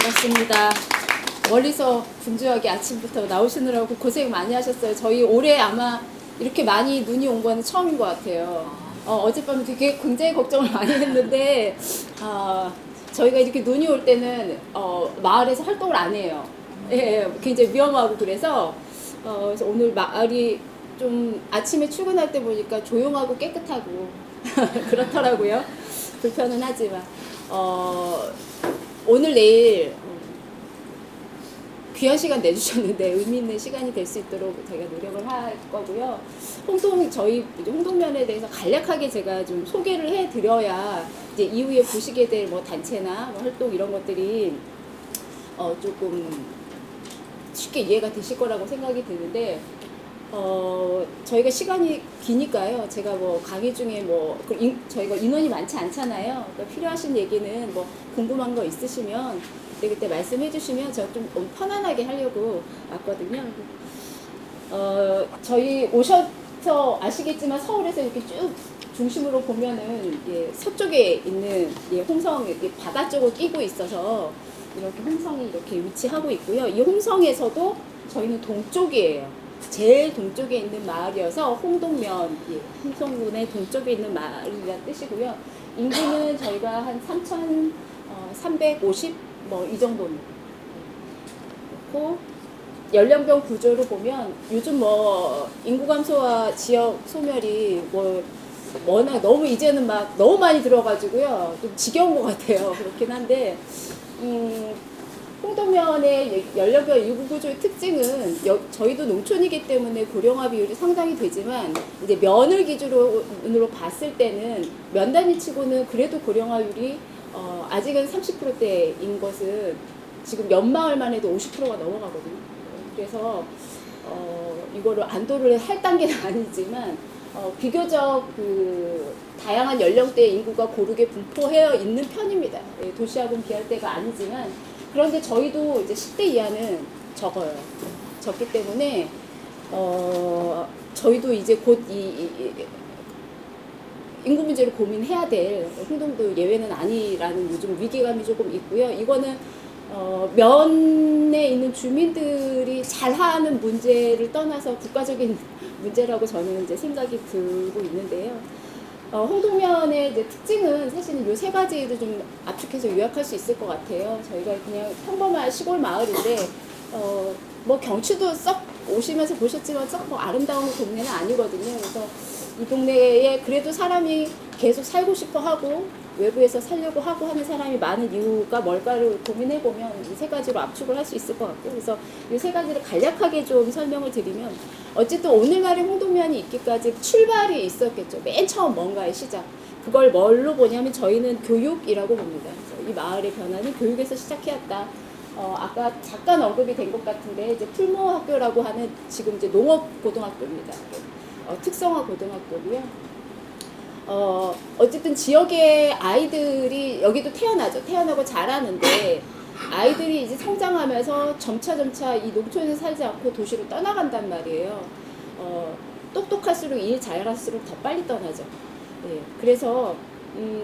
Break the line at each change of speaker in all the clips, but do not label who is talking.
반갑습니다. 멀리서 분주하게 아침부터 나오시느라고 고생 많이 하셨어요. 저희 올해 아마 이렇게 많이 눈이 온 거는 처음인 것 같아요. 어젯밤에 되게 굉장히 걱정을 많이 했는데 저희가 이렇게 눈이 올 때는 마을에서 활동을 안 해요. 예, 굉장히 위험하고 그래서 오늘 마을이 좀 아침에 출근할 때 보니까 조용하고 깨끗하고 그렇더라고요. 불편은 하지만 오늘 내일 귀한 시간 내주셨는데 의미 있는 시간이 될 수 있도록 저희가 노력을 할 거고요. 저희 홍동면에 대해서 간략하게 제가 좀 소개를 해드려야 이제 이후에 보시게 될 뭐 단체나 뭐 활동 이런 것들이 조금 쉽게 이해가 되실 거라고 생각이 드는데 저희가 시간이 기니까요. 제가 뭐 강의 중에 저희가 인원이 많지 않잖아요. 그러니까 필요하신 얘기는 뭐 궁금한 거 있으시면 그때 말씀해 주시면 제가 좀 편안하게 하려고 왔거든요. 저희 오셔서 아시겠지만 서울에서 이렇게 쭉 중심으로 보면은 서쪽에 있는 홍성 바다 쪽을 끼고 있어서 이렇게 홍성이 이렇게 위치하고 있고요. 이 홍성에서도 저희는 동쪽이에요. 제일 동쪽에 있는 마을이어서 홍동면, 홍성군의 동쪽에 있는 마을이라는 뜻이고요. 인구는 저희가 한 3,350 이 정도는 그렇고, 연령별 구조로 보면 요즘 인구 감소와 지역 소멸이 워낙 너무 이제는 너무 많이 들어가지고요. 좀 지겨운 것 같아요. 그렇긴 한데 홍동면의 연령별 인구 구조의 특징은 저희도 농촌이기 때문에 고령화 비율이 상당히 되지만 이제 면을 기준으로 봤을 때는 면 단위치고는 그래도 고령화율이 아직은 30%대인 것은 지금 연마을만 해도 50%가 넘어가거든요. 그래서 이거를 안도를 할 단계는 아니지만 비교적 다양한 연령대의 인구가 고르게 분포되어 있는 편입니다. 도시하고는 비할 때가 아니지만 그런데 저희도 이제 10대 이하는 적어요. 적기 때문에 저희도 이제 곧 인구 문제를 고민해야 될 홍동도 예외는 아니라는 요즘 위기감이 조금 있고요. 이거는 면에 있는 주민들이 잘하는 문제를 떠나서 국가적인 문제라고 저는 이제 생각이 들고 있는데요. 홍동면의 이제 특징은 사실은 요 세 가지를 좀 압축해서 요약할 수 있을 것 같아요. 저희가 그냥 평범한 시골 마을인데 경치도 썩 오시면서 보셨지만 썩 아름다운 동네는 아니거든요. 그래서 이 동네에 그래도 사람이 계속 살고 싶어 하고 외부에서 살려고 하고 하는 사람이 많은 이유가 뭘까를 고민해보면 이 세 가지로 압축을 할 수 있을 것 같고, 그래서 이 세 가지를 간략하게 좀 설명을 드리면, 어쨌든 오늘날의 홍동면이 있기까지 출발이 있었겠죠. 맨 처음 뭔가의 시작. 그걸 뭘로 보냐면 저희는 교육이라고 봅니다. 그래서 이 마을의 변화는 교육에서 시작해왔다. 아까 잠깐 언급이 된 것 같은데 이제 풀모학교라고 하는 지금 이제 농업고등학교입니다. 특성화 고등학교고요. 어쨌든 지역의 아이들이 여기도 태어나고 자라는데 아이들이 이제 성장하면서 점차 이 농촌에 살지 않고 도시로 떠나간단 말이에요. 똑똑할수록 일 잘할수록 더 빨리 떠나죠. 네, 그래서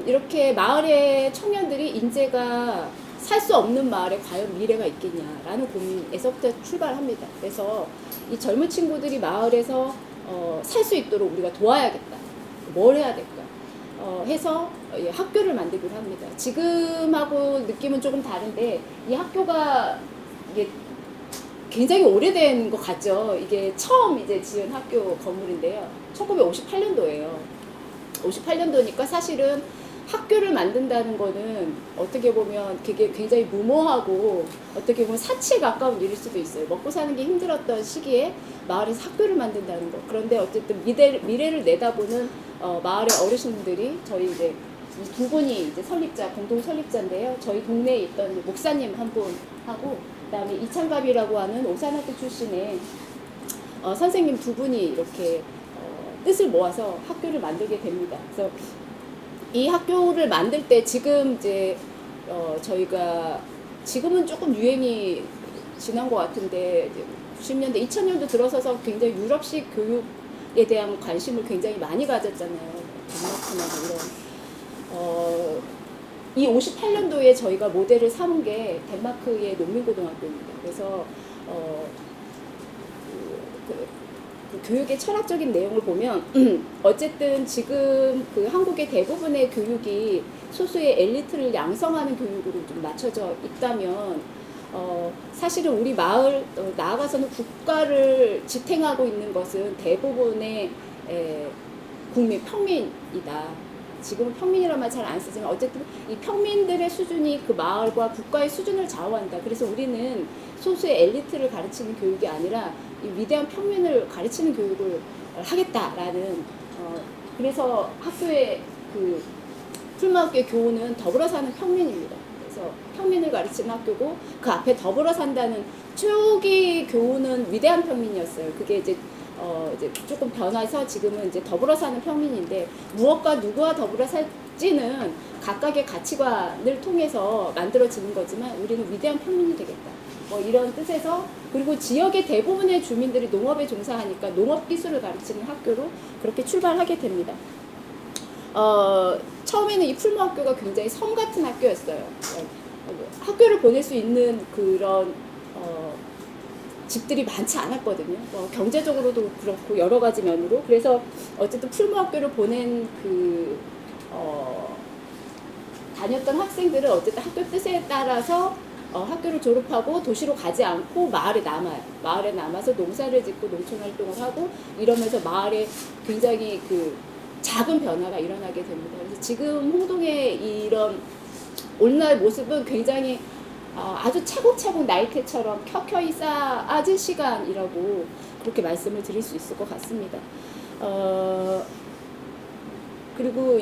이렇게 마을의 청년들이 인재가 살 수 없는 마을에 과연 미래가 있겠냐라는 고민에서부터 출발합니다. 그래서 이 젊은 친구들이 마을에서 살 수 있도록 우리가 도와야겠다. 뭘 해야 될까? 해서 학교를 만들기로 합니다. 지금하고 느낌은 조금 다른데 이 학교가 이게 굉장히 오래된 것 같죠. 이게 처음 이제 지은 학교 건물인데요. 1958년도예요. 58년도니까 사실은 학교를 만든다는 거는 어떻게 보면 그게 굉장히 무모하고 어떻게 보면 사치에 가까운 일일 수도 있어요. 먹고 사는 게 힘들었던 시기에 마을에서 학교를 만든다는 거. 그런데 어쨌든 미래를 내다보는 마을의 어르신들이 저희 이제 이 두 분이 이제 공동 설립자인데요. 저희 동네에 있던 목사님 한 분하고 그다음에 이창갑이라고 하는 오산학교 출신의 선생님 두 분이 이렇게 뜻을 모아서 학교를 만들게 됩니다. 그래서 이 학교를 만들 때 지금 이제 저희가 지금은 조금 유행이 지난 것 같은데 90년대 2000년도 들어서서 굉장히 유럽식 교육에 대한 관심을 굉장히 많이 가졌잖아요. 덴마크나 이런 이 58년도에 저희가 모델을 삼은 게 덴마크의 농민고등학교입니다. 그래서 그 교육의 철학적인 내용을 보면 어쨌든 지금 그 한국의 대부분의 교육이 소수의 엘리트를 양성하는 교육으로 좀 맞춰져 있다면 사실은 우리 마을 나아가서는 국가를 지탱하고 있는 것은 대부분의 국민 평민이다. 지금은 평민이라는 말 잘 안 쓰지만 어쨌든 이 평민들의 수준이 그 마을과 국가의 수준을 좌우한다. 그래서 우리는 소수의 엘리트를 가르치는 교육이 아니라 이 위대한 평민을 가르치는 교육을 하겠다라는 그래서 학교의 그 풀마학교의 교훈은 더불어 사는 평민입니다. 그래서 평민을 가르치는 학교고 그 앞에 더불어 산다는 초기 교훈은 위대한 평민이었어요. 그게 이제 조금 변해서 지금은 이제 더불어 사는 평민인데 무엇과 누구와 더불어 살지는 각각의 가치관을 통해서 만들어지는 거지만 우리는 위대한 평민이 되겠다. 뭐 이런 뜻에서 그리고 지역의 대부분의 주민들이 농업에 종사하니까 농업 기술을 가르치는 학교로 그렇게 출발하게 됩니다. 처음에는 이 풀무학교가 굉장히 섬 같은 학교였어요. 학교를 보낼 수 있는 그런 집들이 많지 않았거든요. 경제적으로도 그렇고 여러 가지 면으로. 그래서 어쨌든 풀무학교를 보낸 다녔던 학생들은 어쨌든 학교 뜻에 따라서 학교를 졸업하고 도시로 가지 않고 마을에 남아요. 마을에 남아서 농사를 짓고 농촌 활동을 하고 이러면서 마을에 굉장히 그 작은 변화가 일어나게 됩니다. 그래서 지금 홍동의 이런 오늘날 모습은 굉장히 아주 차곡차곡 나이테처럼 켜켜이 쌓아진 시간이라고 그렇게 말씀을 드릴 수 있을 것 같습니다. 그리고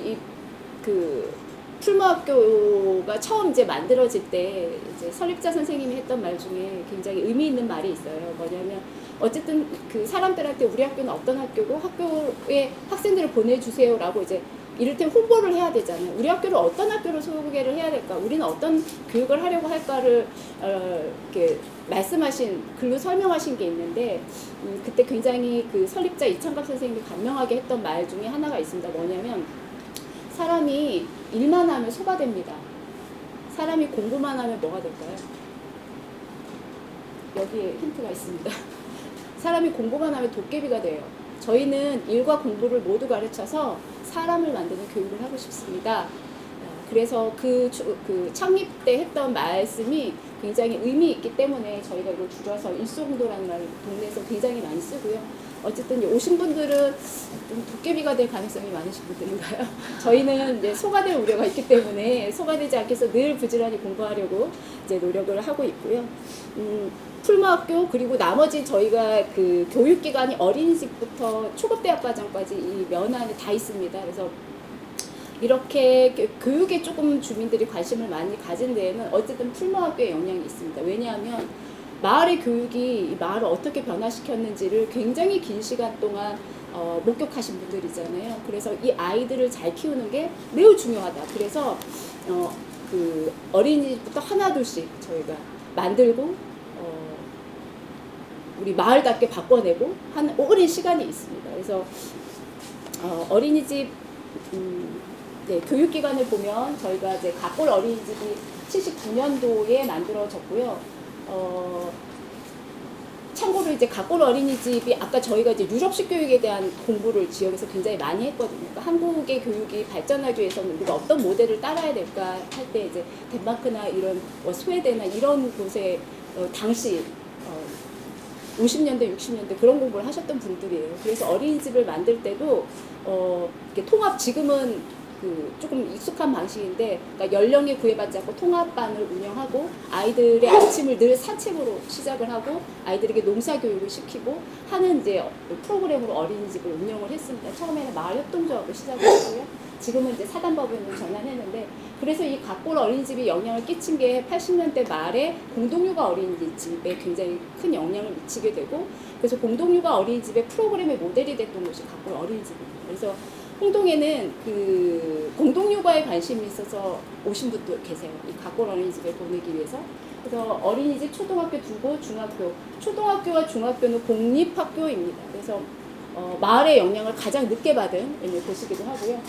그 풀무학교가 처음 이제 만들어질 때 이제 설립자 선생님이 했던 말 중에 굉장히 의미 있는 말이 있어요. 뭐냐면 어쨌든 그 사람들한테 우리 학교는 어떤 학교고 학교에 학생들을 보내주세요라고 이제 이를테면 홍보를 해야 되잖아요. 우리 학교를 어떤 학교로 소개를 해야 될까? 우리는 어떤 교육을 하려고 할까를 이렇게 말씀하신 글로 설명하신 게 있는데 그때 굉장히 그 설립자 이창갑 선생님이 감명하게 했던 말 중에 하나가 있습니다. 뭐냐면 사람이 일만 하면 소가 됩니다. 사람이 공부만 하면 뭐가 될까요? 여기에 힌트가 있습니다. 사람이 공부만 하면 도깨비가 돼요. 저희는 일과 공부를 모두 가르쳐서 사람을 만드는 교육을 하고 싶습니다. 그래서 그 창립 때 했던 말씀이 굉장히 의미 있기 때문에 저희가 이걸 줄여서 일소공도라는 말을 동네에서 굉장히 많이 쓰고요. 어쨌든 오신 분들은 좀 도깨비가 될 가능성이 많으신 분들인가요? 저희는 이제 소가 될 우려가 있기 때문에 소가 되지 않게 해서 늘 부지런히 공부하려고 이제 노력을 하고 있고요. 풀무학교 그리고 나머지 저희가 그 교육기관이 어린이집부터 초급대학 과정까지 이 면 안에 다 있습니다. 그래서 이렇게 교육에 조금 주민들이 관심을 많이 가진 데에는 어쨌든 풀무학교의 영향이 있습니다. 왜냐하면 마을의 교육이 이 마을을 어떻게 변화시켰는지를 굉장히 긴 시간 동안 목격하신 분들이잖아요. 그래서 이 아이들을 잘 키우는 게 매우 중요하다. 그래서 그 어린이집부터 하나둘씩 저희가 만들고 우리 마을답게 바꿔내고 한 오랜 시간이 있습니다. 그래서 어린이집 네, 교육기관을 보면 저희가 이제 갓골 어린이집이 79년도에 만들어졌고요. 참고로 이제 갓골 어린이집이 아까 저희가 이제 유럽식 교육에 대한 공부를 지역에서 굉장히 많이 했거든요. 그러니까 한국의 교육이 발전하기 위해서는 우리가 어떤 모델을 따라야 될까 할 때 이제 덴마크나 이런 스웨덴이나 이런 곳에 당시 50년대, 60년대 그런 공부를 하셨던 분들이에요. 그래서 어린이집을 만들 때도 이렇게 통합 지금은 그 조금 익숙한 방식인데, 그러니까 연령에 구애받지 않고 통합반을 운영하고 아이들의 아침을 늘 산책으로 시작을 하고 아이들에게 농사 교육을 시키고 하는 이제 프로그램으로 어린이집을 운영을 했습니다. 처음에는 마을협동조합으로 시작을 했고요. 지금은 이제 사단법인으로 전환했는데, 그래서 이 갓골 어린이집이 영향을 끼친 게 80년대 말에 공동육아 어린이집에 굉장히 큰 영향을 미치게 되고, 그래서 공동육아 어린이집의 프로그램의 모델이 됐던 곳이 갓골 어린이집입니다. 그래서 홍동에는 그 공동육아에 관심이 있어서 오신 분도 계세요. 이 갓골 어린이집에 보내기 위해서. 그래서 어린이집 초등학교 2곳, 중학교. 초등학교와 중학교는 공립학교입니다. 그래서 마을의 영향을 가장 늦게 받은 곳이기도 하고요.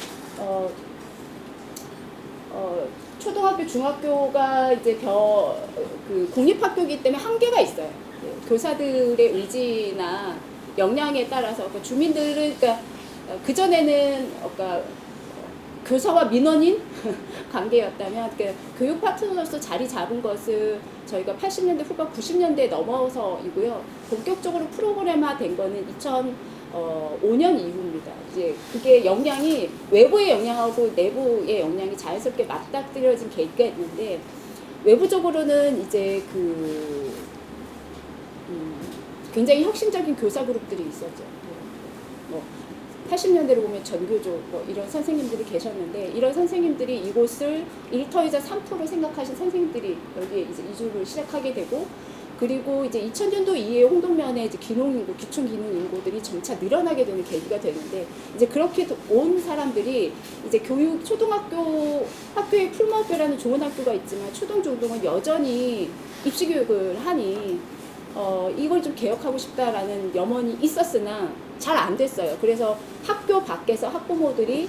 초등학교, 중학교가 이제 그 공립학교이기 때문에 한계가 있어요. 교사들의 의지나 역량에 따라서 그러니까 주민들은 그러니까 그전에는 그러니까 교사와 민원인 관계였다면 그 교육 파트너로서 자리 잡은 것을 저희가 80년대 후반 90년대에 넘어서이고요. 본격적으로 프로그램화된 거는 2005년 이후입니다. 이제 그게 영향이 외부의 영향하고 내부의 영향이 자연스럽게 맞닥뜨려진 계기가 있는데 외부적으로는 이제 굉장히 혁신적인 교사 그룹들이 있었죠. 뭐 80년대로 보면 전교조 뭐 이런 선생님들이 계셨는데 이런 선생님들이 이곳을 일터이자 삼터로 생각하신 선생님들이 여기에 이제 이주를 시작하게 되고 그리고 이제 2000년도 이후에 홍동면에 이제 기농인구, 기촌 기농인구들이 점차 늘어나게 되는 계기가 되는데 이제 그렇게 온 사람들이 이제 교육 초등학교 학교에 풀무학교라는 좋은 학교가 있지만 초등 중등은 여전히 입시 교육을 하니 이걸 좀 개혁하고 싶다라는 염원이 있었으나 잘 안 됐어요. 그래서 학교 밖에서 학부모들이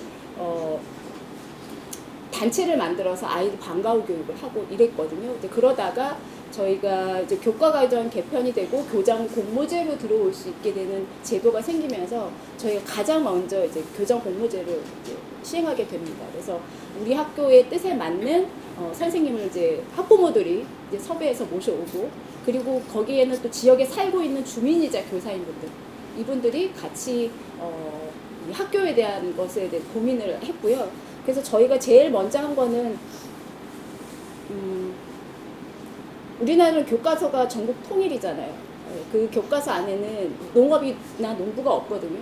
단체를 만들어서 아이들 방과후 교육을 하고 이랬거든요. 이제 그러다가 저희가 이제 교과과정 개편이 되고 교장 공모제로 들어올 수 있게 되는 제도가 생기면서 저희가 가장 먼저 이제 교장 공모제를 이제 시행하게 됩니다. 그래서 우리 학교의 뜻에 맞는 선생님을 이제 학부모들이 이제 섭외해서 모셔오고 그리고 거기에는 또 지역에 살고 있는 주민이자 교사인분들 이분들이 같이 이 학교에 대한 것에 대해 고민을 했고요. 그래서 저희가 제일 먼저 한 거는 우리나라는 교과서가 전국 통일이잖아요. 그 교과서 안에는 농업이나 농부가 없거든요.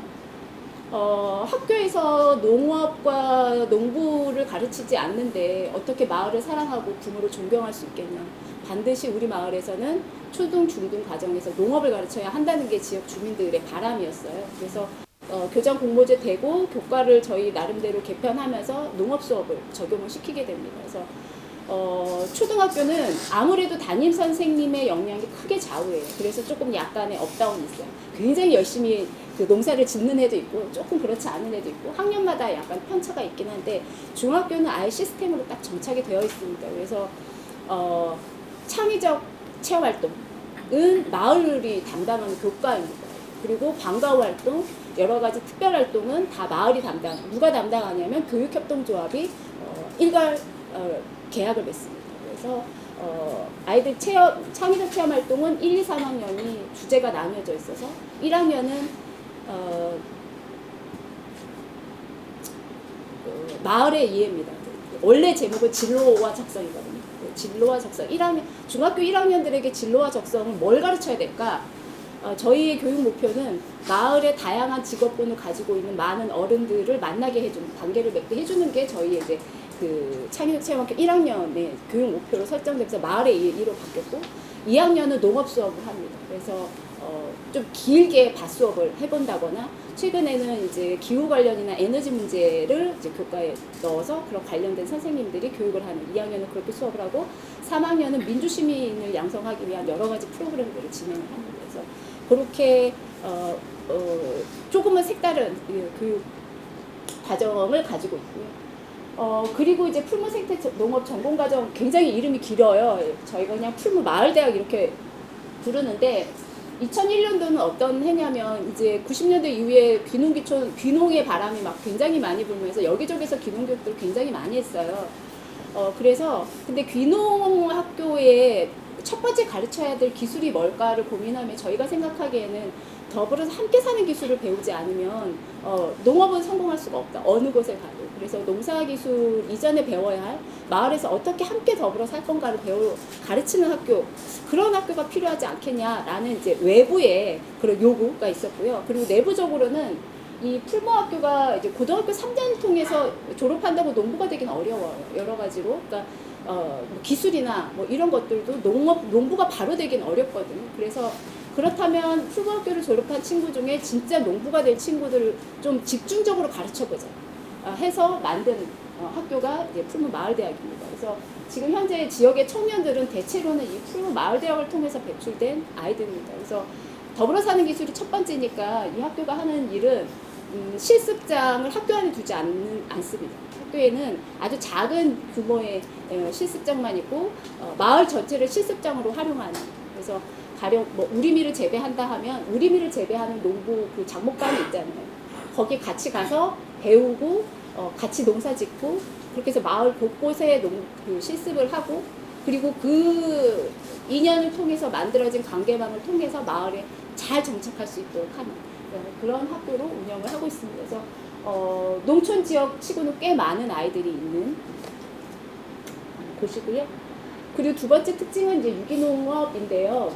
학교에서 농업과 농부를 가르치지 않는데 어떻게 마을을 사랑하고 부모를 존경할 수 있겠냐. 반드시 우리 마을에서는 초등, 중등 과정에서 농업을 가르쳐야 한다는 게 지역 주민들의 바람이었어요. 그래서 교장 공모제 되고 교과를 저희 나름대로 개편하면서 농업 수업을 적용을 시키게 됩니다. 그래서 초등학교는 아무래도 담임 선생님의 역량이 크게 좌우해요. 그래서 조금 약간의 업다운이 있어요. 굉장히 열심히 그 농사를 짓는 애도 있고 조금 그렇지 않은 애도 있고 학년마다 약간 편차가 있긴 한데 중학교는 아예 시스템으로 딱 정착이 되어 있습니다. 그래서 창의적 체험활동은 마을이 담당하는 교과입니다. 그리고 방과후 활동, 여러 가지 특별 활동은 다 마을이 담당. 누가 담당하냐면 교육협동조합이 일괄 계약을 맺습니다. 그래서 아이들 창의적 체험 활동은 1, 2, 3학년이 주제가 나뉘어져 있어서 1학년은 마을의 이해입니다. 원래 제목은 진로와 적성이거든요. 진로와 적성. 중학교 1학년들에게 진로와 적성을 뭘 가르쳐야 될까? 저희의 교육 목표는 마을의 다양한 직업군을 가지고 있는 많은 어른들을 만나게 해주는, 관계를 맺게 해주는 게 저희의 이제 그 창의적 체험학교 1학년의 교육 목표로 설정되면서 마을의 이로 바뀌었고 2학년은 농업 수업을 합니다. 그래서 좀 길게 밭 수업을 해본다거나 최근에는 이제 기후 관련이나 에너지 문제를 이제 교과에 넣어서 그런 관련된 선생님들이 교육을 하는 2학년은 그렇게 수업을 하고 3학년은 민주시민을 양성하기 위한 여러 가지 프로그램들을 진행을 합니다. 그래서 그렇게 조금은 색다른 교육 과정을 가지고 있고요. 그리고 이제 풀무 생태 농업 전공 과정 굉장히 이름이 길어요. 저희가 그냥 풀무 마을대학 이렇게 부르는데 2001년도는 어떤 해냐면 이제 90년대 이후에 귀농의 바람이 막 굉장히 많이 불면서 여기저기서 귀농 교육들을 굉장히 많이 했어요. 그래서 근데 귀농 학교에 첫 번째 가르쳐야 될 기술이 뭘까를 고민하면 저희가 생각하기에는 더불어서 함께 사는 기술을 배우지 않으면 농업은 성공할 수가 없다. 어느 곳에 가도. 그래서 농사기술 이전에 배워야 할 마을에서 어떻게 함께 더불어 살 건가를 가르치는 학교, 그런 학교가 필요하지 않겠냐라는 이제 외부의 그런 요구가 있었고요. 그리고 내부적으로는 이 풀무학교가 이제 고등학교 3년 통해서 졸업한다고 농부가 되긴 어려워요. 여러 가지로. 그러니까 기술이나 뭐 이런 것들도 농부가 바로 되긴 어렵거든요. 그래서 그렇다면 풀무학교를 졸업한 친구 중에 진짜 농부가 될 친구들을 좀 집중적으로 가르쳐보자 해서 만든 학교가 이제 풀무 마을대학입니다. 그래서 지금 현재 지역의 청년들은 대체로는 이 풀무 마을대학을 통해서 배출된 아이들입니다. 그래서 더불어 사는 기술이 첫 번째니까 이 학교가 하는 일은 실습장을 학교 안에 두지 않습니다. 학교에는 아주 작은 규모의 실습장만 있고 마을 전체를 실습장으로 활용하는, 그래서 가령 뭐 우리미를 재배한다 하면 우리미를 재배하는 농부 그 작목반이 있잖아요. 거기 같이 가서 배우고 같이 농사 짓고 그렇게 해서 마을 곳곳에 그 실습을 하고, 그리고 그 인연을 통해서 만들어진 관계망을 통해서 마을에 잘 정착할 수 있도록 하는 그런 학교로 운영을 하고 있습니다. 그래서 농촌 지역 치고는 꽤 많은 아이들이 있는 곳이고요. 그리고 두 번째 특징은 이제 유기농업인데요.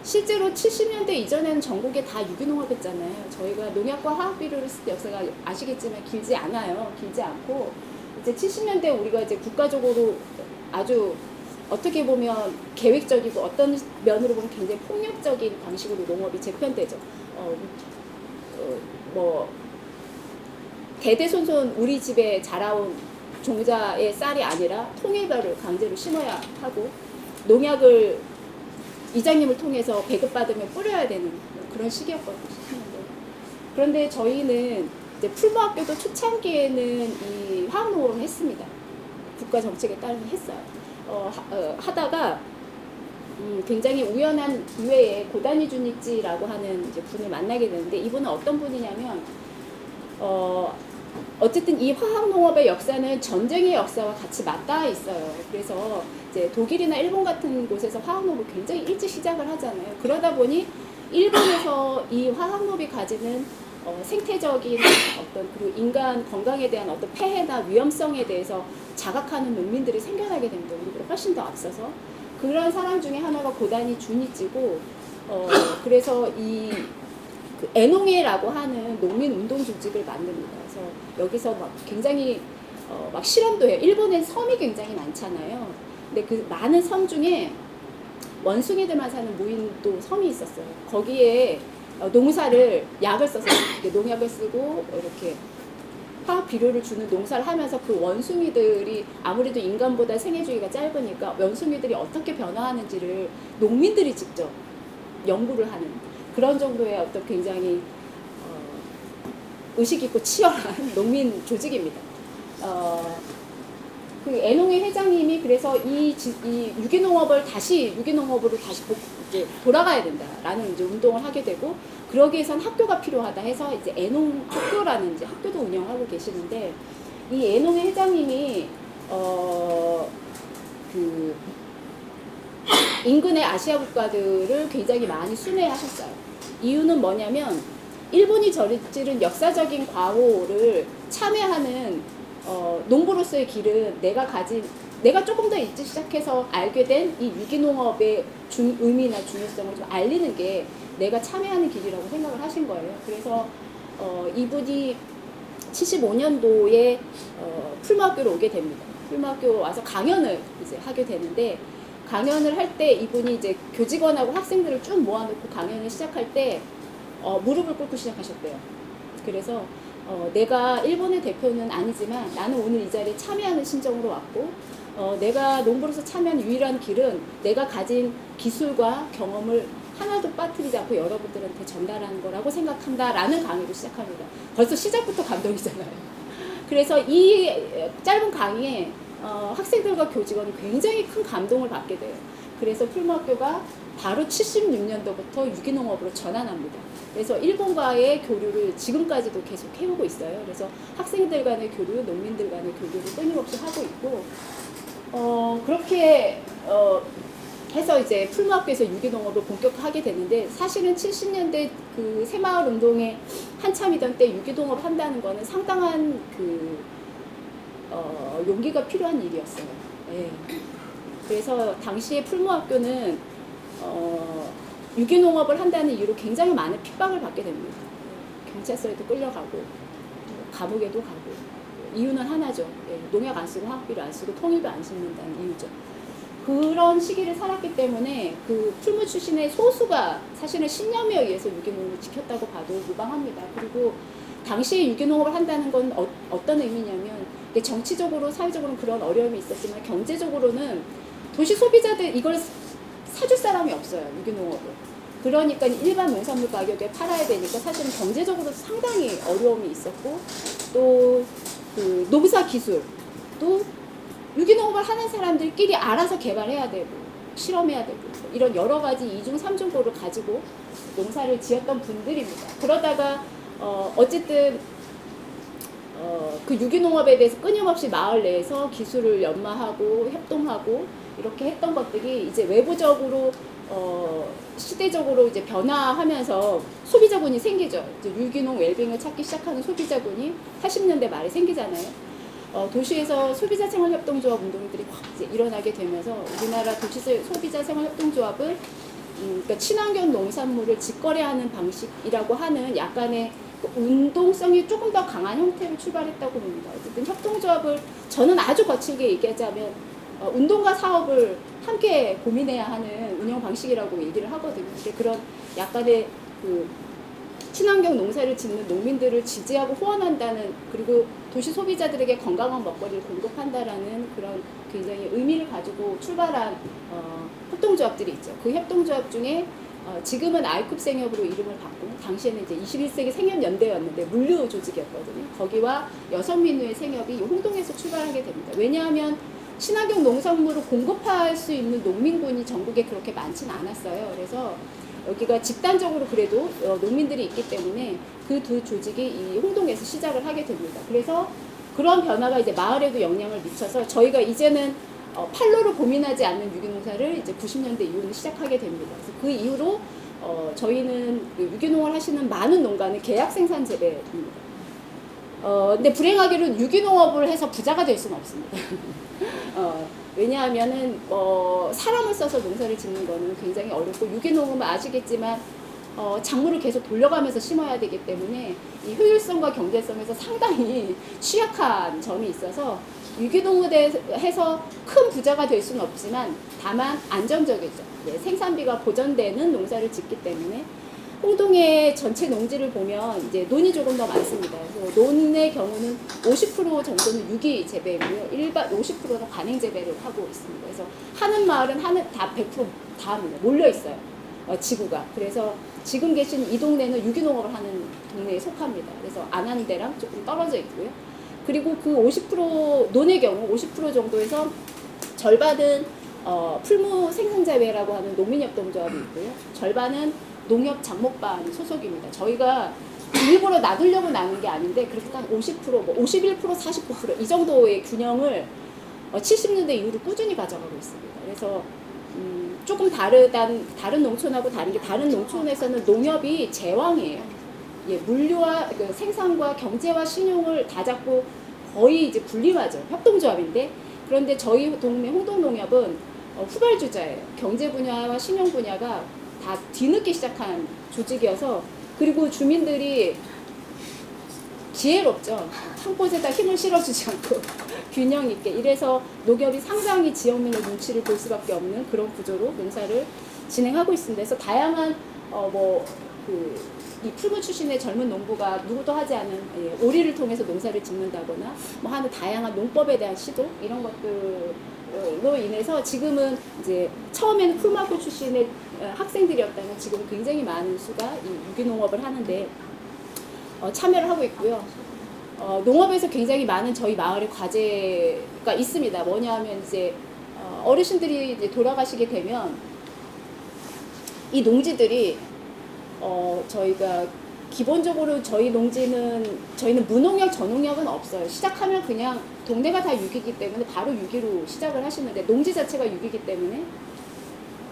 실제로 70년대 이전에는 전국에 다 유기농업했잖아요. 저희가 농약과 화학비료를 쓸 때 역사가 아시겠지만 길지 않아요. 길지 않고 이제 70년대 우리가 이제 국가적으로 아주 어떻게 보면 계획적이고 어떤 면으로 보면 굉장히 폭력적인 방식으로 농업이 재편되죠. 뭐 대대손손 우리 집에 자라온 종자의 쌀이 아니라 통일별을 강제로 심어야 하고, 농약을 이장님을 통해서 배급받으면 뿌려야 되는 그런 시기였거든요. 그런데 저희는 이제 풀무학교도 초창기에는 이 화학농업을 했습니다. 국가 정책에 따라서 했어요. 하다가 굉장히 우연한 기회에 고다니 준이치라고 하는 이제 분을 만나게 되는데, 이분은 어떤 분이냐면 어쨌든 이 화학농업의 역사는 전쟁의 역사와 같이 맞닿아 있어요. 그래서 이제 독일이나 일본 같은 곳에서 화학농업을 굉장히 일찍 시작을 하잖아요. 그러다 보니 일본에서 이 화학농업이 가지는 생태적인 어떤, 그리고 인간 건강에 대한 어떤 폐해나 위험성에 대해서 자각하는 농민들이 생겨나게 됩니다. 우리보다 훨씬 더 앞서서. 그런 사람 중에 하나가 고다니 준이치고, 그래서 그 에농회라고 하는 농민 운동 조직을 만듭니다. 그래서 여기서 막 굉장히 막 실험도 해요. 일본엔 섬이 굉장히 많잖아요. 근데 그 많은 섬 중에 원숭이들만 사는 무인도 섬이 있었어요. 거기에 농사를 약을 써서 농약을 쓰고 이렇게 화학 비료를 주는 농사를 하면서 그 원숭이들이 아무래도 인간보다 생애주기가 짧으니까 원숭이들이 어떻게 변화하는지를 농민들이 직접 연구를 하는 그런 정도의 어떤 굉장히 의식 있고 치열한 농민 조직입니다. 그 에농의 회장님이 그래서 이 유기농업으로 다시 이제 돌아가야 된다라는 이제 운동을 하게 되고, 그러기 위해선 학교가 필요하다 해서 이제 에농 학교라는 이제 학교도 운영하고 계시는데, 이 에농의 회장님이 그 인근의 아시아 국가들을 굉장히 많이 순회하셨어요. 이유는 뭐냐면 일본이 저지른 역사적인 과오를 참회하는 농부로서의 길은 내가 조금 더 일찍 시작해서 알게 된 이 유기농업의 의미나 중요성을 좀 알리는 게 내가 참여하는 길이라고 생각을 하신 거예요. 그래서 이분이 75년도에 풀무학교로 오게 됩니다. 풀무학교 와서 강연을 이제 하게 되는데, 강연을 할 때 이분이 이제 교직원하고 학생들을 쭉 모아놓고 강연을 시작할 때 무릎을 꿇고 시작하셨대요. 그래서 내가 일본의 대표는 아니지만 나는 오늘 이 자리에 참여하는 심정으로 왔고, 내가 농부로서 참여한 유일한 길은 내가 가진 기술과 경험을 하나도 빠뜨리지 않고 여러분들한테 전달하는 거라고 생각한다라는 강의를 시작합니다. 벌써 시작부터 감동이잖아요. 그래서 이 짧은 강의에 학생들과 교직원이 굉장히 큰 감동을 받게 돼요. 그래서 풀무학교가 바로 76년도부터 유기농업으로 전환합니다. 그래서 일본과의 교류를 지금까지도 계속 해오고 있어요. 그래서 학생들 간의 교류, 농민들 간의 교류를 끊임없이 하고 있고, 그렇게 해서 이제 풀무학교에서 유기농업을 본격화하게 되는데, 사실은 70년대 그 새마을 운동에 한참이던 때 유기농업 한다는 거는 상당한 그 용기가 필요한 일이었어요. 네. 그래서 당시에 풀무학교는 유기농업을 한다는 이유로 굉장히 많은 핍박을 받게 됩니다. 경찰서에도 끌려가고 감옥에도 가고. 이유는 하나죠. 농약 안 쓰고 화학비료 안 쓰고 통일도 안 심는다는 이유죠. 그런 시기를 살았기 때문에 그 풀무 출신의 소수가 사실은 신념에 의해서 유기농업을 지켰다고 봐도 무방합니다. 그리고 당시에 유기농업을 한다는 건 어떤 의미냐면, 정치적으로 사회적으로는 그런 어려움이 있었지만 경제적으로는 도시 소비자들 이걸 사줄 사람이 없어요. 유기농업을. 그러니까 일반 농산물 가격에 팔아야 되니까 사실은 경제적으로 상당히 어려움이 있었고, 또 그 농사 기술도 유기농업을 하는 사람들끼리 알아서 개발해야 되고 실험해야 되고 이런 여러 가지 이중 삼중고를 가지고 농사를 지었던 분들입니다. 그러다가 어쨌든 그 유기농업에 대해서 끊임없이 마을 내에서 기술을 연마하고 협동하고 이렇게 했던 것들이 이제 외부적으로 시대적으로 이제 변화하면서 소비자군이 생기죠. 이제 유기농 웰빙을 찾기 시작하는 소비자군이 80년대 말에 생기잖아요. 도시에서 소비자 생활 협동조합 운동들이 확 이제 일어나게 되면서 우리나라 도시 소비자 생활 협동조합은 그러니까 친환경 농산물을 직거래하는 방식이라고 하는 약간의 그 운동성이 조금 더 강한 형태로 출발했다고 봅니다. 어쨌든 협동조합을 저는 아주 거칠게 얘기하자면 운동과 사업을 함께 고민해야 하는 운영 방식이라고 얘기를 하거든요. 근데 그런 약간의 그 친환경 농사를 짓는 농민들을 지지하고 후원한다는, 그리고 도시 소비자들에게 건강한 먹거리를 공급한다라는 그런 굉장히 의미를 가지고 출발한 협동조합들이 있죠. 그 협동조합 중에 지금은 아이쿱 생협으로 이름을 바꾸고 당시에는 이제 21세기 생협연대였는데 물류 조직이었거든요. 거기와 여성민우의 생협이 홍동에서 출발하게 됩니다. 왜냐하면 친환경 농산물을 공급할 수 있는 농민군이 전국에 그렇게 많지는 않았어요. 그래서 여기가 집단적으로 그래도 농민들이 있기 때문에 그 두 조직이 이 홍동에서 시작을 하게 됩니다. 그래서 그런 변화가 이제 마을에도 영향을 미쳐서 저희가 이제는 판로를 고민하지 않는 유기농사를 이제 90년대 이후는 시작하게 됩니다. 그래서 그 이후로 저희는 유기농을 하시는 많은 농가는 계약 생산 재배입니다. 근데 불행하게도 유기농업을 해서 부자가 될 수는 없습니다. 왜냐하면은 사람을 써서 농사를 짓는 거는 굉장히 어렵고, 유기농은 아시겠지만 작물을 계속 돌려가면서 심어야 되기 때문에 이 효율성과 경제성에서 상당히 취약한 점이 있어서 유기농을 해서 큰 부자가 될 수는 없지만 다만 안정적이죠. 예, 생산비가 보전되는 농사를 짓기 때문에 홍동의 전체 농지를 보면 이제 논이 조금 더 많습니다. 그래서 논의 경우는 50% 정도는 유기 재배이고요. 50%는 관행 재배를 하고 있습니다. 그래서 하는 마을은 다 100% 다합니다. 몰려 있어요. 지구가. 그래서 지금 계신 이 동네는 유기농업을 하는 동네에 속합니다. 그래서 안 하는 데랑 조금 떨어져 있고요. 그리고 그 50% 논의 경우 50% 정도에서 절반은 풀무 생산자회라고 하는 농민협동조합이 있고요. 절반은 농협 장목반 소속입니다. 저희가 일부러 놔두려고 나눈 게 아닌데 그렇게 딱 50%, 뭐 51%, 49%이 정도의 균형을 70년대 이후로 꾸준히 가져가고 있습니다. 그래서 조금 다른 농촌하고 다른 게, 다른 농촌에서는 농협이 제왕이에요. 예, 물류와 그 생산과 경제와 신용을 다 잡고 거의 이제 분리하죠. 협동조합인데, 그런데 저희 동네 홍동농협은 후발주자예요. 경제 분야와 신용 분야가 다 뒤늦게 시작한 조직이어서, 그리고 주민들이 지혜롭죠. 한 곳에다 힘을 실어주지 않고 균형 있게. 이래서 농협이 상당히 지역민의 눈치를 볼 수밖에 없는 그런 구조로 농사를 진행하고 있습니다. 그래서 다양한 이 풀무 출신의 젊은 농부가 누구도 하지 않은 오리를 통해서 농사를 짓는다거나 뭐 하는 다양한 농법에 대한 시도, 이런 것들로 인해서 지금은 이제 처음에는 풀무학교 출신의 학생들이었다면 지금 굉장히 많은 수가 이 유기농업을 하는데 참여를 하고 있고요. 농업에서 굉장히 많은 저희 마을의 과제가 있습니다. 뭐냐 하면 이제 어르신들이 이제 돌아가시게 되면 이 농지들이 저희가 기본적으로 저희는 무농약 전농약은 없어요. 시작하면 그냥 동네가 다 유기이기 때문에 바로 유기로 시작을 하시는데, 농지 자체가 유기이기 때문에.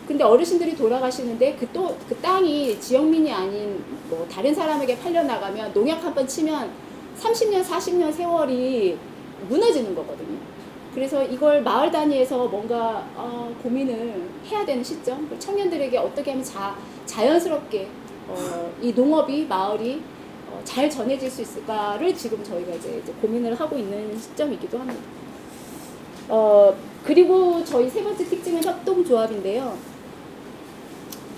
근데 어르신들이 돌아가시는데 그 땅이 지역민이 아닌 뭐 다른 사람에게 팔려나가면 농약 한 번 치면 30년, 40년 세월이 무너지는 거거든요. 그래서 이걸 마을 단위에서 뭔가 고민을 해야 되는 시점, 청년들에게 어떻게 하면 자연스럽게 이 농업이, 마을이 잘 전해질 수 있을까를 지금 저희가 이제 고민을 하고 있는 시점이기도 합니다. 그리고 저희 세 번째 특징은 협동조합인데요.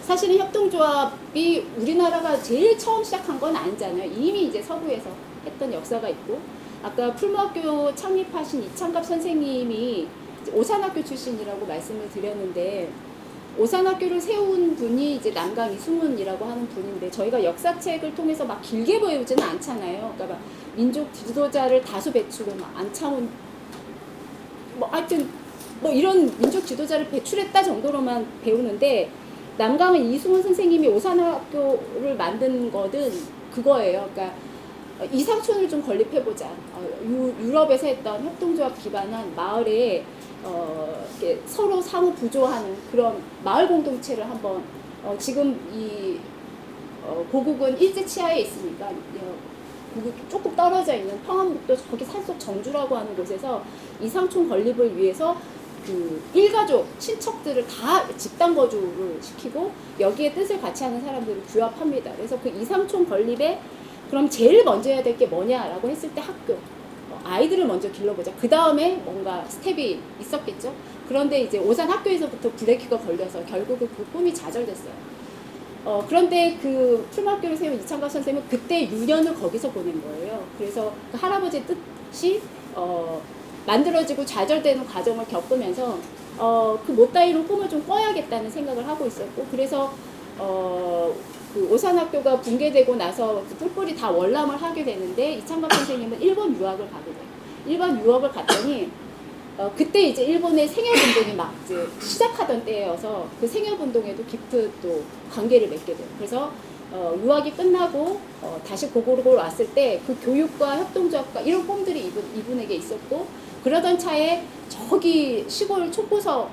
사실은 협동조합이 우리나라가 제일 처음 시작한 건 아니잖아요. 이미 이제 서구에서 했던 역사가 있고, 아까 풀무학교 창립하신 이창갑 선생님이 오산학교 출신이라고 말씀을 드렸는데, 오산학교를 세운 분이 이제 남강 이승훈이라고 하는 분인데 저희가 역사책을 통해서 막 길게 배우지는 않잖아요. 그러니까 막 민족 지도자를 다수 배출을 막 안창훈 뭐 하여튼 뭐 이런 민족 지도자를 배출했다 정도로만 배우는데 남강은 이승훈 선생님이 오산학교를 만든 거는 그거예요. 그러니까 이상촌을 좀 건립해보자. 유럽에서 했던 협동조합 기반한 마을에 이렇게 서로 상호 부조하는 그런 마을 공동체를 한번 지금 이 고국은 일제 치하에 있으니까 고국 조금 떨어져 있는 평안북도 거기 산속 정주라고 하는 곳에서 이상촌 건립을 위해서 그 일가족 친척들을 다 집단 거주를 시키고 여기에 뜻을 같이 하는 사람들을 규합합니다. 그래서 그 이상촌 건립에 그럼 제일 먼저 해야 될 게 뭐냐라고 했을 때 학교. 아이들을 먼저 길러보자. 그 다음에 뭔가 스텝이 있었겠죠. 그런데 이제 오산 학교에서부터 브레이크가 걸려서 결국은 그 꿈이 좌절됐어요. 그런데 그 풀마학교를 세운 이창갑 선생님은 그때 유년을 거기서 보낸 거예요. 그래서 그 할아버지의 뜻이 만들어지고 좌절되는 과정을 겪으면서 그 못다 이룬 꿈을 좀 꿔야겠다는 생각을 하고 있었고, 그래서 그 오산학교가 붕괴되고 나서 뿔뿔이 다 월남을 하게 되는데 이창갑 선생님은 일본 유학을 가게 돼요. 일본 유학을 갔더니 그때 이제 일본의 생협운동이 막 이제 시작하던 때여서 그 생협운동에도 깊은 또 관계를 맺게 돼요. 그래서 유학이 끝나고 다시 고국으로 왔을 때 그 교육과 협동조합과 이런 꿈들이 이분에게 있었고, 그러던 차에 저기 시골 촉구서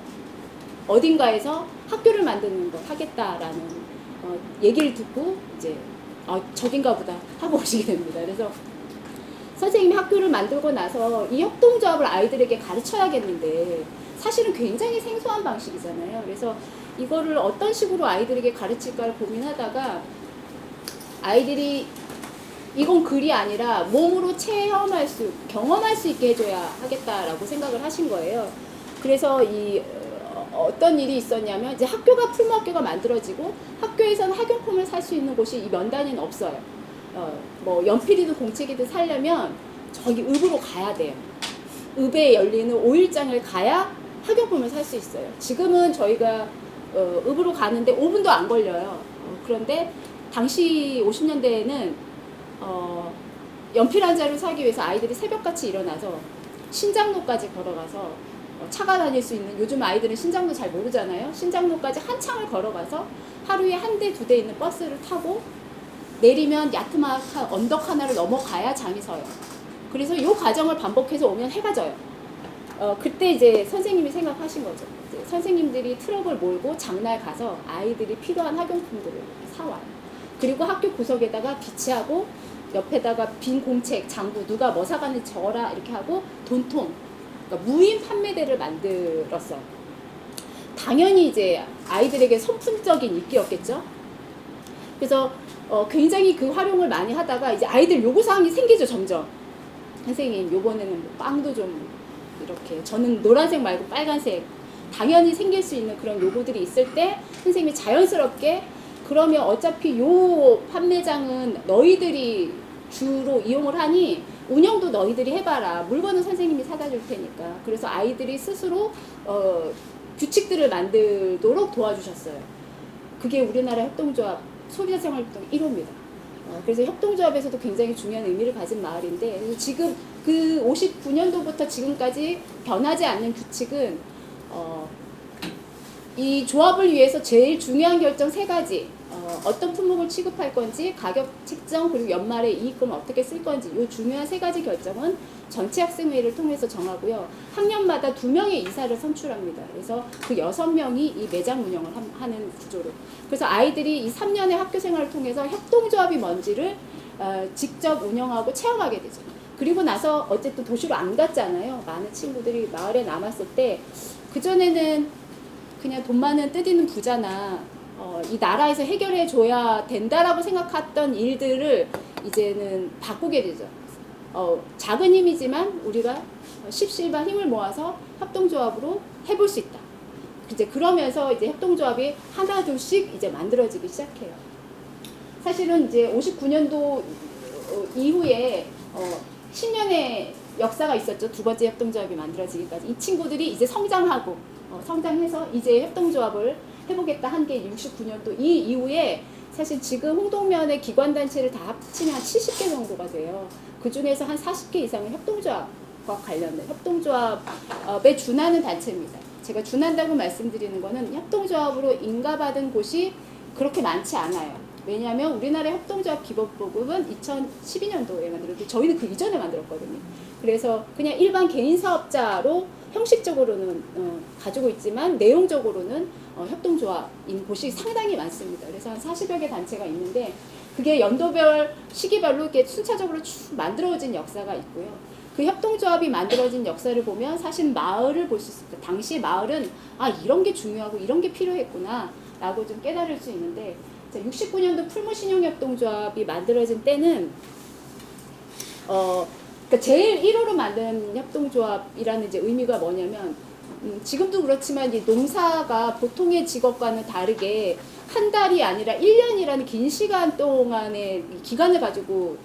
어딘가에서 학교를 만드는 거 하겠다라는 얘기를 듣고 이제 저긴가 보다 하고 오시게 됩니다. 그래서 선생님이 학교를 만들고 나서 이 협동조합을 아이들에게 가르쳐야겠는데 사실은 굉장히 생소한 방식이잖아요. 그래서 이거를 어떤 식으로 아이들에게 가르칠까를 고민하다가 아이들이 이건 글이 아니라 몸으로 체험할 수, 경험할 수 있게 해줘야 하겠다라고 생각을 하신 거예요. 그래서 어떤 일이 있었냐면 이제 학교가 풀무학교가 만들어지고 학교에서는 학용품을 살 수 있는 곳이 이 면단에는 없어요. 뭐 연필이든 공책이든 사려면 저기 읍으로 가야 돼요. 읍에 열리는 5일장을 가야 학용품을 살 수 있어요. 지금은 저희가 읍으로 가는데 5분도 안 걸려요. 그런데 당시 50년대에는 연필 한 자루 사기 위해서 아이들이 새벽같이 일어나서 신장로까지 걸어가서 차가 다닐 수 있는, 요즘 아이들은 신장로 잘 모르잖아요. 신장로까지 한창을 걸어가서 하루에 한 대, 두 대 있는 버스를 타고 내리면 야트막한 언덕 하나를 넘어가야 장이 서요. 그래서 이 과정을 반복해서 오면 해가 져요. 그때 이제 선생님이 생각하신 거죠. 이제 선생님들이 트럭을 몰고 장날 가서 아이들이 필요한 학용품들을 사와요. 그리고 학교 구석에다가 비치하고 옆에다가 빈 공책, 장부, 누가 뭐 사가는지 적어라 이렇게 하고 돈통, 그러니까 무인 판매대를 만들었어요. 당연히 이제 아이들에게 선풍적인 인기였겠죠. 그래서 굉장히 그 활용을 많이 하다가 이제 아이들 요구사항이 생기죠, 점점. 선생님, 요번에는 뭐 빵도 좀 이렇게, 저는 노란색 말고 빨간색, 당연히 생길 수 있는 그런 요구들이 있을 때 선생님이 자연스럽게 그러면 어차피 요 판매장은 너희들이 주로 이용을 하니 운영도 너희들이 해봐라. 물건은 선생님이 사다 줄 테니까. 그래서 아이들이 스스로 규칙들을 만들도록 도와주셨어요. 그게 우리나라 협동조합 소비자생활협동 1호입니다. 그래서 협동조합에서도 굉장히 중요한 의미를 가진 마을인데, 지금 그 59년도부터 지금까지 변하지 않는 규칙은 이 조합을 위해서 제일 중요한 결정 3가지, 어떤 품목을 취급할 건지, 가격 책정, 그리고 연말에 이익금을 어떻게 쓸 건지, 이 중요한 3가지 결정은 전체 학생회의를 통해서 정하고요. 학년마다 2명의 이사를 선출합니다. 그래서 그 6명이 이 매장 운영을 하는 구조로. 그래서 아이들이 이 3년의 학교 생활을 통해서 협동조합이 뭔지를 직접 운영하고 체험하게 되죠. 그리고 나서 어쨌든 도시로 안 갔잖아요. 많은 친구들이 마을에 남았을 때, 그전에는 그냥 돈 많은 뜻 있는 부자나 이 나라에서 해결해 줘야 된다라고 생각했던 일들을 이제는 바꾸게 되죠. 작은 힘이지만 우리가 십시일반 힘을 모아서 협동조합으로 해볼 수 있다. 이제 그러면서 이제 협동조합이 하나 둘씩 이제 만들어지기 시작해요. 사실은 이제 59년도 이후에 10년의 역사가 있었죠. 2번째 협동조합이 만들어지기까지. 이 친구들이 이제 성장하고 성장해서 이제 협동조합을 해보겠다 한 게 69년도 이 이후에 사실 지금 홍동면의 기관단체를 다 합치면 한 70개 정도가 돼요. 그 중에서 한 40개 이상은 협동조합과 관련된 협동조합에 준하는 단체입니다. 제가 준한다고 말씀드리는 거는 협동조합으로 인가받은 곳이 그렇게 많지 않아요. 왜냐하면 우리나라 협동조합 기본법은 2012년도에 만들었는데 저희는 그 이전에 만들었거든요. 그래서 그냥 일반 개인 사업자로 형식적으로는 가지고 있지만 내용적으로는 협동조합인 곳이 상당히 많습니다. 그래서 한 40여 개 단체가 있는데 그게 연도별 시기별로 이렇게 순차적으로 쭉 만들어진 역사가 있고요. 그 협동조합이 만들어진 역사를 보면 사실 마을을 볼 수 있습니다. 당시 마을은 이런 게 중요하고 이런 게 필요했구나 라고 좀 깨달을 수 있는데 69년도 풀무신용협동조합이 만들어진 때는 그러니까 제일 1호로 만든 협동조합이라는 이제 의미가 뭐냐면 지금도 그렇지만 이 농사가 보통의 직업과는 다르게 한 달이 아니라 1년이라는 긴 시간 동안의 기간을 가지고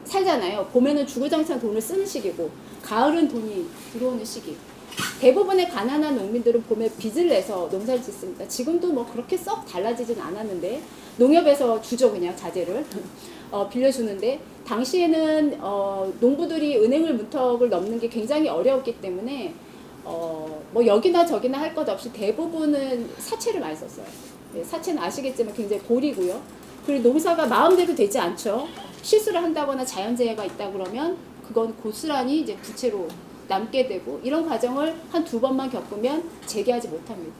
살잖아요. 봄에는 주구장창 돈을 쓰는 시기고 가을은 돈이 들어오는 시기. 대부분의 가난한 농민들은 봄에 빚을 내서 농사를 짓습니다. 지금도 뭐 그렇게 썩 달라지진 않았는데 농협에서 주죠 그냥 자재를 빌려주는데 당시에는 농부들이 은행을 문턱을 넘는 게 굉장히 어려웠기 때문에 뭐 여기나 저기나 할 것 없이 대부분은 사채를 많이 썼어요. 네, 사채는 아시겠지만 굉장히 고리고요. 그리고 농사가 마음대로 되지 않죠. 실수를 한다거나 자연재해가 있다 그러면 그건 고스란히 이제 부채로 남게 되고 이런 과정을 한 2번만 겪으면 재개하지 못합니다.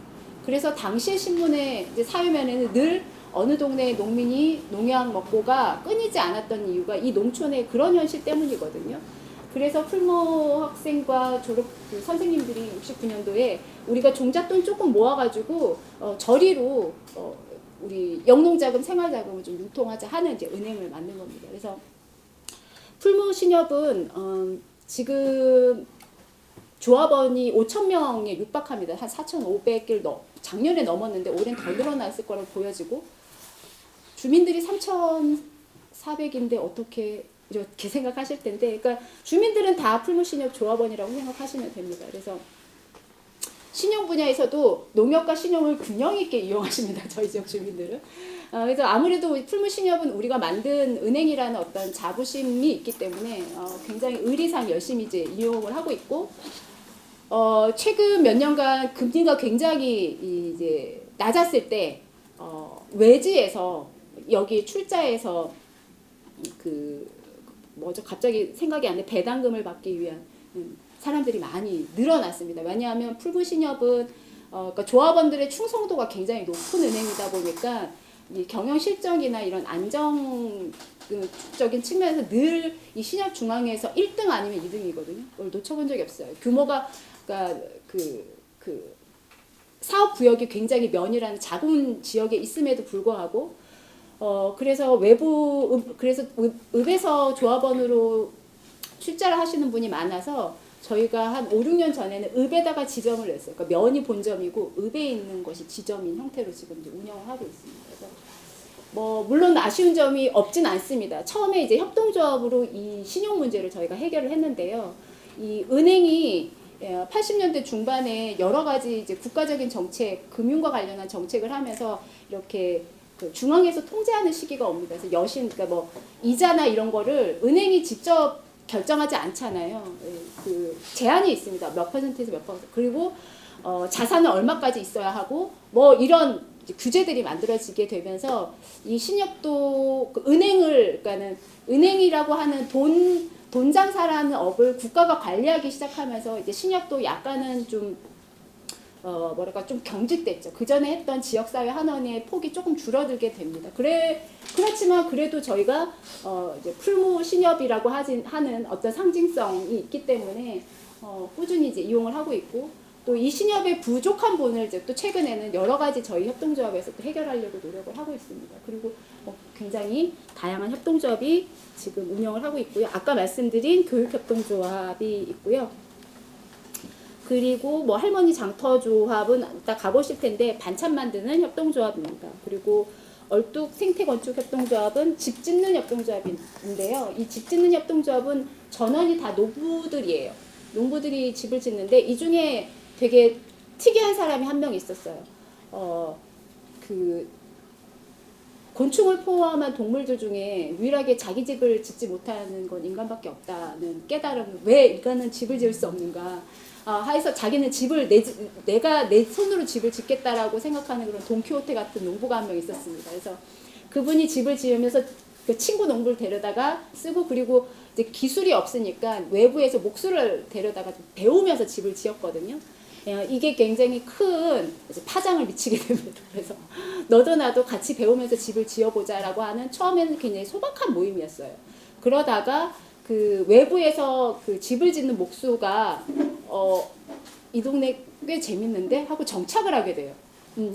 그래서 당시 신문의 이제 사회면에는 늘 어느 동네 농민이 농약 먹고가 끊이지 않았던 이유가 이 농촌의 그런 현실 때문이거든요. 그래서 풀모 학생과 졸업 선생님들이 69년도에 우리가 종잣돈 조금 모아가지고 저리로 우리 영농자금, 생활자금을 좀 유통하자 하는 이제 은행을 만든 겁니다. 그래서 풀모 신협은 지금 조합원이 5,000명에 육박합니다. 한 4,500개를 작년에 넘었는데 올해는 더 늘어났을 거라고 보여지고 주민들이 3,400인데 어떻게 이렇게 생각하실 텐데 그러니까 주민들은 다 풀무신협 조합원이라고 생각하시면 됩니다. 그래서 신용 분야에서도 농협과 신용을 균형 있게 이용하십니다. 저희 지역 주민들은. 그래서 아무래도 풀무신협은 우리가 만든 은행이라는 어떤 자부심이 있기 때문에 굉장히 의리상 열심히 이제 이용을 하고 있고 최근 몇 년간 금리가 굉장히 이제 낮았을 때 외지에서 여기 출자해서 뭐죠 갑자기 생각이 안 나 배당금을 받기 위한 사람들이 많이 늘어났습니다. 왜냐하면 풀무신협은 그러니까 조합원들의 충성도가 굉장히 높은 은행이다 보니까 이 경영 실적이나 이런 안정적인 측면에서 늘 이 신협 중앙회에서 1등 아니면 2등이거든요. 그걸 놓쳐본 적이 없어요. 규모가 그러니까 그 사업 구역이 굉장히 면이라는 작은 지역에 있음에도 불구하고 그래서 그래서 읍에서 조합원으로 출자를 하시는 분이 많아서 저희가 한 5, 6년 전에는 읍에다가 지점을 냈어요. 그러니까 면이 본점이고 읍에 있는 것이 지점인 형태로 지금 이제 운영을 하고 있습니다. 그래서 뭐 물론 아쉬운 점이 없진 않습니다. 처음에 이제 협동조합으로 이 신용 문제를 저희가 해결을 했는데요. 이 은행이 80년대 중반에 여러 가지 이제 국가적인 정책, 금융과 관련한 정책을 하면서 이렇게 그 중앙에서 통제하는 시기가 옵니다. 그래서 그러니까 뭐 이자나 이런 거를 은행이 직접 결정하지 않잖아요. 그 제한이 있습니다. 몇 %에서 몇 %. 그리고 자산은 얼마까지 있어야 하고 뭐 이런 규제들이 만들어지게 되면서 이 신협도 그 그러니까는 은행이라고 하는 돈 장사라는 업을 국가가 관리하기 시작하면서 이제 신협도 약간은 좀 좀 경직됐죠. 그 전에 했던 지역사회 한원의 폭이 조금 줄어들게 됩니다. 그렇지만 그래도 저희가 이제 풀무 신협이라고 하는 어떤 상징성이 있기 때문에 꾸준히 이제 이용을 하고 있고 또 이 신협의 부족한 부분을 이제 또 최근에는 여러 가지 저희 협동조합에서 또 해결하려고 노력을 하고 있습니다. 그리고 굉장히 다양한 협동조합이 지금 운영을 하고 있고요. 아까 말씀드린 교육협동조합이 있고요. 그리고 뭐 할머니 장터조합은 이따 가보실 텐데 반찬 만드는 협동조합입니다. 그리고 얼뚝 생태건축협동조합은 집 짓는 협동조합인데요. 이 집 짓는 협동조합은 전원이 다 농부들이에요. 농부들이 집을 짓는데 이 중에 되게 특이한 사람이 한 명 있었어요. 그 곤충을 포함한 동물들 중에 유일하게 자기 집을 짓지 못하는 건 인간밖에 없다는 깨달음. 왜 인간은 집을 지을 수 없는가? 해서 자기는 집을 내가 내 손으로 집을 짓겠다라고 생각하는 그런 돈키호테 같은 농부가 한 명 있었습니다. 그래서 그분이 집을 지으면서 그 친구 농부를 데려다가 쓰고, 그리고 이제 기술이 없으니까 외부에서 목수를 데려다가 배우면서 집을 지었거든요. 이게 굉장히 큰 파장을 미치게 됩니다. 그래서 너도 나도 같이 배우면서 집을 지어보자라고 하는, 처음에는 굉장히 소박한 모임이었어요. 그러다가 그 외부에서 그 집을 짓는 목수가 이 동네 꽤 재밌는데 하고 정착을 하게 돼요.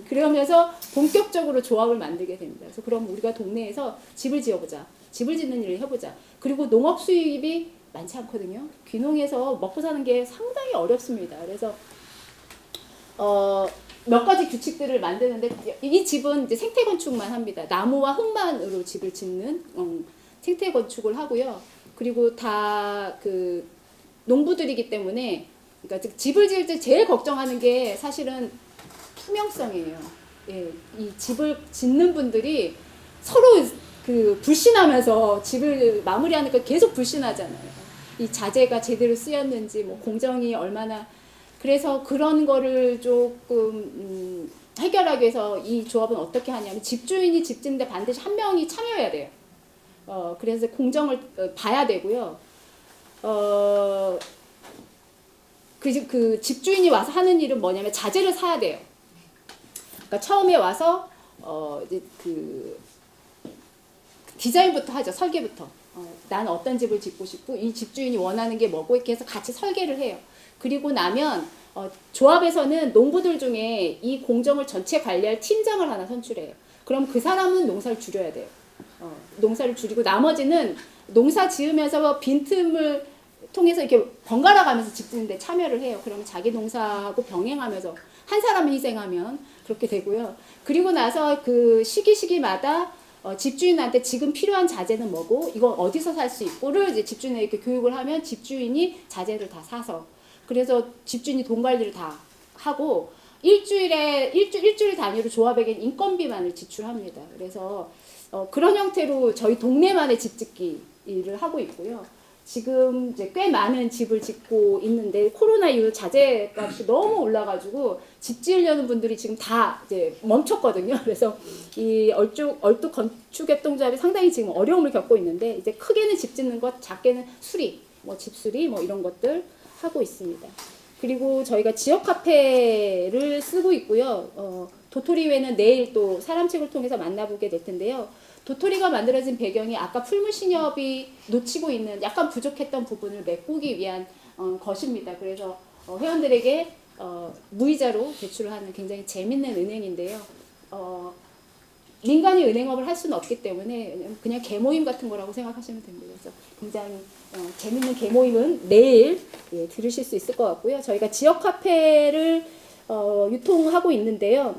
그러면서 본격적으로 조합을 만들게 됩니다. 그래서 그럼 우리가 동네에서 집을 지어보자. 집을 짓는 일을 해보자. 그리고 농업 수입이 많지 않거든요. 귀농해서 먹고 사는 게 상당히 어렵습니다. 그래서 몇 가지 규칙들을 만드는데, 이 집은 이제 생태 건축만 합니다. 나무와 흙만으로 집을 짓는 생태 건축을 하고요. 그리고 다 그 농부들이기 때문에, 그러니까 집을 지을 때 제일 걱정하는 게 사실은 투명성이에요. 예, 이 집을 짓는 분들이 서로 그 불신하면서 집을 마무리하니까 계속 불신하잖아요. 이 자재가 제대로 쓰였는지, 뭐 공정이 얼마나. 그래서 그런 거를 조금 해결하기 위해서 이 조합은 어떻게 하냐면, 집주인이 집 짓는데 반드시 한 명이 참여해야 돼요. 그래서 공정을 봐야 되고요. 그 집주인이 와서 하는 일은 뭐냐면 자재를 사야 돼요. 그러니까 처음에 와서 이제 그 디자인부터 하죠. 설계부터. 나는 어떤 집을 짓고 싶고 이 집주인이 원하는 게 뭐고, 이렇게 해서 같이 설계를 해요. 그리고 나면 조합에서는 농부들 중에 이 공정을 전체 관리할 팀장을 하나 선출해요. 그럼 그 사람은 농사를 줄여야 돼요. 농사를 줄이고 나머지는 농사 지으면서 빈틈을 통해서 이렇게 번갈아 가면서 집 짓는 데 참여를 해요. 그러면 자기 농사하고 병행하면서 한 사람을 희생하면 그렇게 되고요. 그리고 나서 그 시기마다 집주인한테 지금 필요한 자재는 뭐고, 이거 어디서 살 수 있고를 이제 집주인에게 교육을 하면 집주인이 자재를 다 사서, 그래서 집주인이 돈 관리를 다 하고, 일주일 단위로 조합에게 인건비만을 지출합니다. 그래서 그런 형태로 저희 동네만의 집 짓기 일을 하고 있고요. 지금 이제 꽤 많은 집을 짓고 있는데, 코로나 이후 자재값이 너무 올라가지고 집 지으려는 분들이 지금 다 이제 멈췄거든요. 그래서 이 얼뚝 건축협동조합이 상당히 지금 어려움을 겪고 있는데, 이제 크게는 집 짓는 것, 작게는 수리, 뭐 집수리, 뭐 이런 것들 하고 있습니다. 그리고 저희가 지역 카페를 쓰고 있고요. 도토리회는 내일 또 사람책을 통해서 만나보게 될 텐데요. 도토리가 만들어진 배경이 아까 풀무신협이 놓치고 있는 약간 부족했던 부분을 메꾸기 위한 것입니다. 그래서 회원들에게 무이자로 제출을 하는 굉장히 재밌는 은행인데요. 민간이 은행업을 할 수는 없기 때문에 그냥 개모임 같은 거라고 생각하시면 됩니다. 그래서 굉장히 재밌는 개모임은 내일 들으실 수 있을 것 같고요. 저희가 지역 카페를 유통하고 있는데요.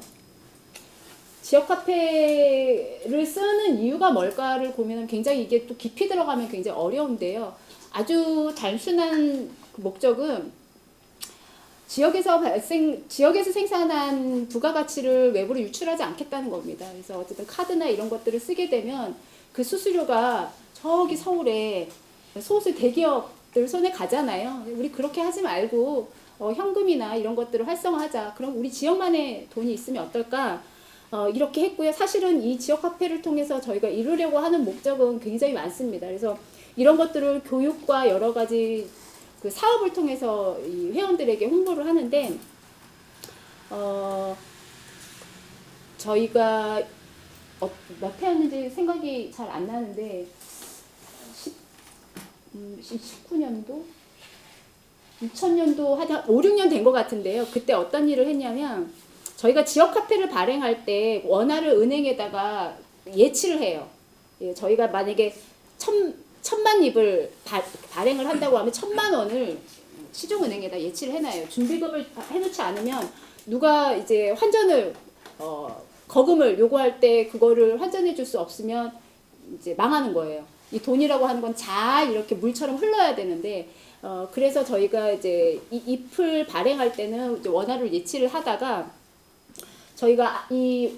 지역 카페를 쓰는 이유가 뭘까를 고민하면 굉장히 이게 또 깊이 들어가면 굉장히 어려운데요. 아주 단순한 목적은 지역에서 생산한 부가가치를 외부로 유출하지 않겠다는 겁니다. 그래서 어쨌든 카드나 이런 것들을 쓰게 되면 그 수수료가 저기 서울에 소수 대기업들 손에 가잖아요. 우리 그렇게 하지 말고 현금이나 이런 것들을 활성화하자. 그럼 우리 지역만의 돈이 있으면 어떨까? 이렇게 했고요. 사실은 이 지역 카페를 통해서 저희가 이루려고 하는 목적은 굉장히 많습니다. 그래서 이런 것들을 교육과 여러 가지 그 사업을 통해서 이 회원들에게 홍보를 하는데, 저희가 몇 회였는지 생각이 잘 안 나는데 19년도? 2000년도 한 5, 6년 된 것 같은데요. 그때 어떤 일을 했냐면, 저희가 지역 카페를 발행할 때 원화를 은행에다가 예치를 해요. 저희가 만약에 1000만 입을 발행을 한다고 하면 1000만 원을 시중은행에다 예치를 해놔요. 준비금을 해놓지 않으면 누가 이제 환전을 거금을 요구할 때 그거를 환전해 줄 수 없으면 이제 망하는 거예요. 이 돈이라고 하는 건 잘 이렇게 물처럼 흘러야 되는데, 그래서 저희가 이제 이 잎을 발행할 때는 이제 원화를 예치를 하다가 저희가 이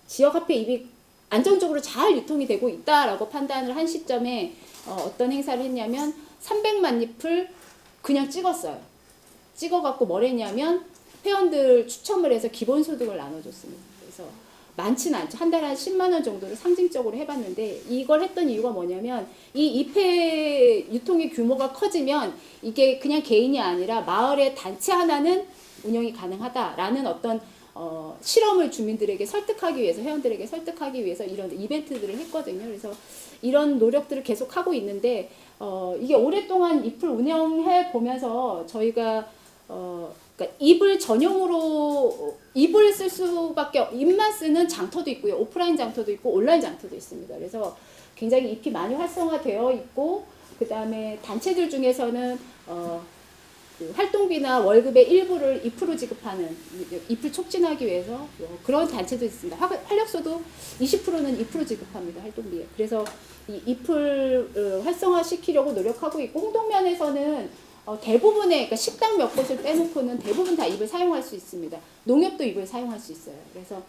지역 화폐 이익이 안정적으로 잘 유통이 되고 있다라고 판단을 한 시점에 어떤 행사를 했냐면 300만 잎을 그냥 찍었어요. 찍어갖고 뭘 했냐면 회원들 추첨을 해서 기본소득을 나눠줬습니다. 그래서 많지는 않죠. 한 달에 한 10만 원 정도를 상징적으로 해봤는데 이걸 했던 이유가 뭐냐면 이 잎의 유통의 규모가 커지면 이게 그냥 개인이 아니라 마을의 단체 하나는 운영이 가능하다라는 어떤 실험을 주민들에게 설득하기 위해서 회원들에게 설득하기 위해서 이런 이벤트들을 했거든요. 그래서 이런 노력들을 계속 하고 있는데 이게 오랫동안 잎을 운영해 보면서 저희가 그러니까 잎을 전용으로 잎을 쓸 수밖에 잎만 쓰는 장터도 있고요. 오프라인 장터도 있고 온라인 장터도 있습니다. 그래서 굉장히 잎이 많이 활성화되어 있고 그 다음에 단체들 중에서는 그 활동비나 월급의 일부를 잎으로 지급하는 잎을 촉진하기 위해서 그런 단체도 있습니다. 활력소도 20%는 잎으로 지급합니다. 활동비에. 그래서 이 잎을 활성화시키려고 노력하고 있고 홍동면에서는 대부분의 그러니까 식당 몇 곳을 빼놓고는 대부분 다 잎을 사용할 수 있습니다. 농협도 잎을 사용할 수 있어요. 그래서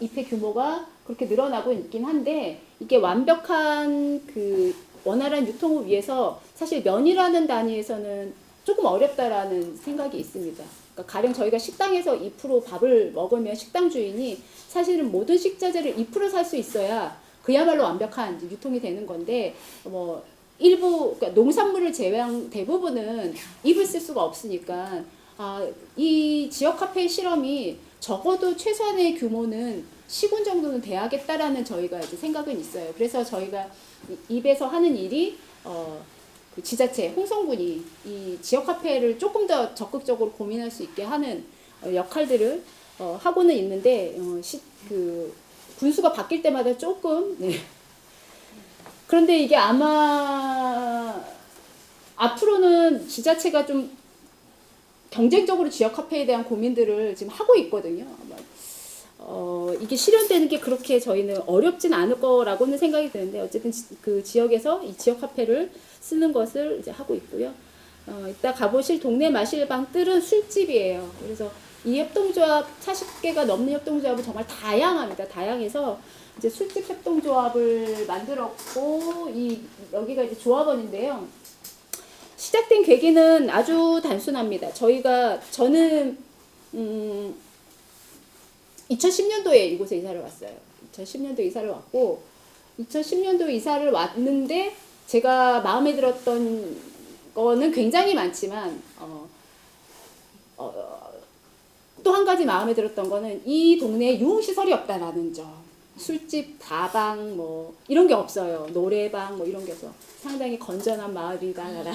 잎의 규모가 그렇게 늘어나고 있긴 한데 이게 완벽한 그 원활한 유통을 위해서 사실 면이라는 단위에서는 조금 어렵다라는 생각이 있습니다. 그러니까 가령 저희가 식당에서 2% 밥을 먹으면 식당 주인이 사실은 모든 식자재를 2% 살 수 있어야 그야말로 완벽한 유통이 되는 건데 뭐 일부 그러니까 농산물을 제외한 대부분은 잎을 쓸 수가 없으니까 이 지역 카페 실험이 적어도 최소한의 규모는 시군 정도는 돼야겠다라는 저희가 이제 생각은 있어요. 그래서 저희가 입에서 하는 일이 그 지자체 홍성군이 이 지역 카페를 조금 더 적극적으로 고민할 수 있게 하는 역할들을 하고는 있는데 그 군수가 바뀔 때마다 조금 네. 그런데 이게 아마 앞으로는 지자체가 좀 경쟁적으로 지역 카페에 대한 고민들을 지금 하고 있거든요. 이게 실현되는 게 그렇게 저희는 어렵진 않을 거라고는 생각이 드는데 어쨌든 그 지역에서 이 지역 카페를 쓰는 것을 이제 하고 있고요. 이따 가보실 동네 마실방들은 술집이에요. 그래서 이 협동조합 40개가 넘는 협동조합은 정말 다양합니다. 다양해서 이제 술집 협동조합을 만들었고 여기가 이제 조합원인데요. 시작된 계기는 아주 단순합니다. 저는 2010년도에 이곳에 이사를 왔어요. 2010년도 이사를 왔고 2010년도 이사를 왔는데 제가 마음에 들었던 거는 굉장히 많지만 또 한 가지 마음에 들었던 거는 이 동네에 유흥시설이 없다라는 점. 술집, 다방 뭐 이런 게 없어요. 노래방 뭐 이런 게 없어. 상당히 건전한 마을이다라는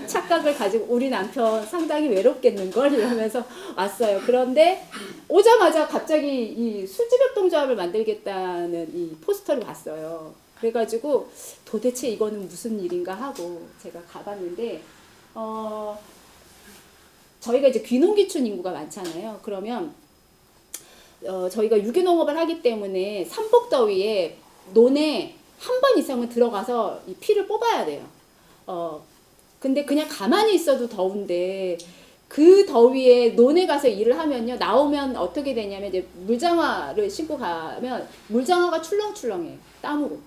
착각을 가지고 우리 남편 상당히 외롭겠는걸 이러면서 왔어요. 그런데 오자마자 갑자기 이 술집 협동조합을 만들겠다는 이 포스터를 봤어요. 그래가지고 도대체 이거는 무슨 일인가 하고 제가 가봤는데 저희가 이제 귀농귀촌 인구가 많잖아요. 그러면 저희가 유기농업을 하기 때문에 삼복더위에 논에 한 번 이상은 들어가서 이 피를 뽑아야 돼요. 근데 그냥 가만히 있어도 더운데 그 더위에 논에 가서 일을 하면요. 나오면 어떻게 되냐면 이제 물장화를 신고 가면 물장화가 출렁출렁해요. 땀으로.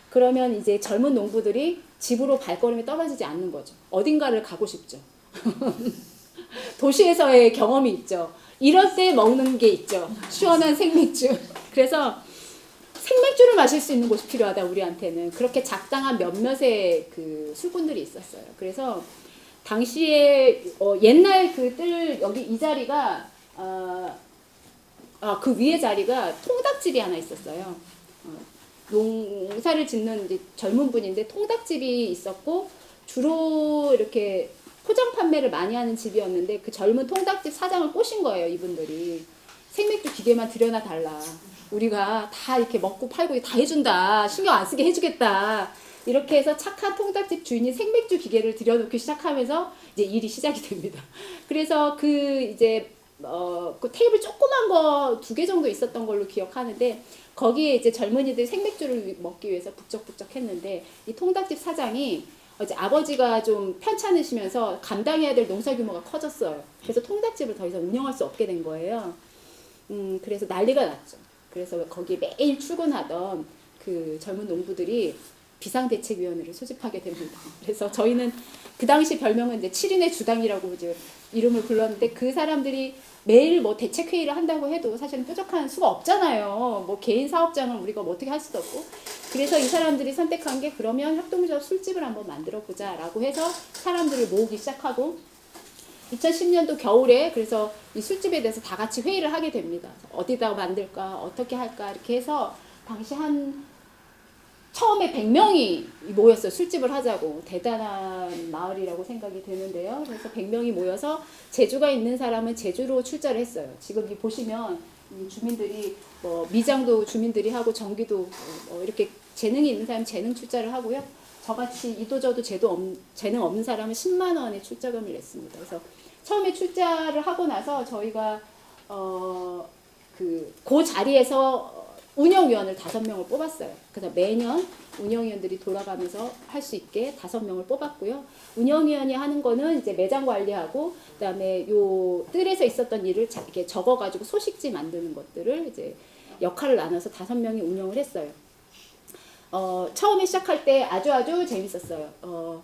그러면 이제 젊은 농부들이 집으로 발걸음이 떨어지지 않는 거죠. 어딘가를 가고 싶죠. 도시에서의 경험이 있죠. 이럴 때 먹는 게 있죠. 시원한 생맥주. 그래서 생맥주를 마실 수 있는 곳이 필요하다 우리한테는. 그렇게 작당한 몇몇의 그 술꾼들이 있었어요. 그래서 당시에 옛날 여기 이 자리가 그 위에 자리가 통닭집이 하나 있었어요. 농사를 짓는 이제 젊은 분인데 통닭집이 있었고 주로 이렇게 포장 판매를 많이 하는 집이었는데 그 젊은 통닭집 사장을 꼬신 거예요. 이분들이. 생맥주 기계만 들여놔 달라. 우리가 다 이렇게 먹고 팔고 다 해준다. 신경 안 쓰게 해주겠다. 이렇게 해서 착한 통닭집 주인이 생맥주 기계를 들여놓기 시작하면서 이제 일이 시작이 됩니다. 그래서 그 테이블 조그만 거 2개 정도 있었던 걸로 기억하는데 거기에 이제 젊은이들 생맥주를 먹기 위해서 북적북적 했는데 이 통닭집 사장이 이제 아버지가 좀 편찮으시면서 감당해야 될 농사 규모가 커졌어요. 그래서 통닭집을 더 이상 운영할 수 없게 된 거예요. 그래서 난리가 났죠. 그래서 거기 매일 출근하던 그 젊은 농부들이 비상대책위원회를 소집하게 됩니다. 그래서 저희는 그 당시 별명은 이제 7인의 주당이라고 이제 이름을 불렀는데, 그 사람들이 매일 뭐 대책회의를 한다고 해도 사실은 뾰족한 수가 없잖아요. 뭐 개인 사업장을 우리가 뭐 어떻게 할 수도 없고. 그래서 이 사람들이 선택한 게, 그러면 협동조합 술집을 한번 만들어 보자 라고 해서 사람들을 모으기 시작하고, 2010년도 겨울에 그래서 이 술집에 대해서 다 같이 회의를 하게 됩니다. 어디다 만들까, 어떻게 할까, 이렇게 해서 당시 처음에 100명이 모였어요. 술집을 하자고. 대단한 마을이라고 생각이 드는데요. 그래서 100명이 모여서 제주가 있는 사람은 제주로 출자를 했어요. 지금 이 보시면 주민들이 뭐 미장도 주민들이 하고, 전기도 이렇게 재능이 있는 사람은 재능 출자를 하고요. 저같이 이도저도 재능 없는 사람은 10만 원의 출자금을 냈습니다. 그래서 처음에 출자를 하고 나서 저희가 그 자리에서 운영위원을 5명을 뽑았어요. 그래서 매년 운영위원들이 돌아가면서 할 수 있게 5명을 뽑았고요. 운영위원이 하는 거는 이제 매장 관리하고, 그다음에 요 뜰에서 있었던 일을 이렇게 적어가지고 소식지 만드는 것들을 이제 역할을 나눠서 5명이 운영을 했어요. 처음에 시작할 때 아주 재밌었어요.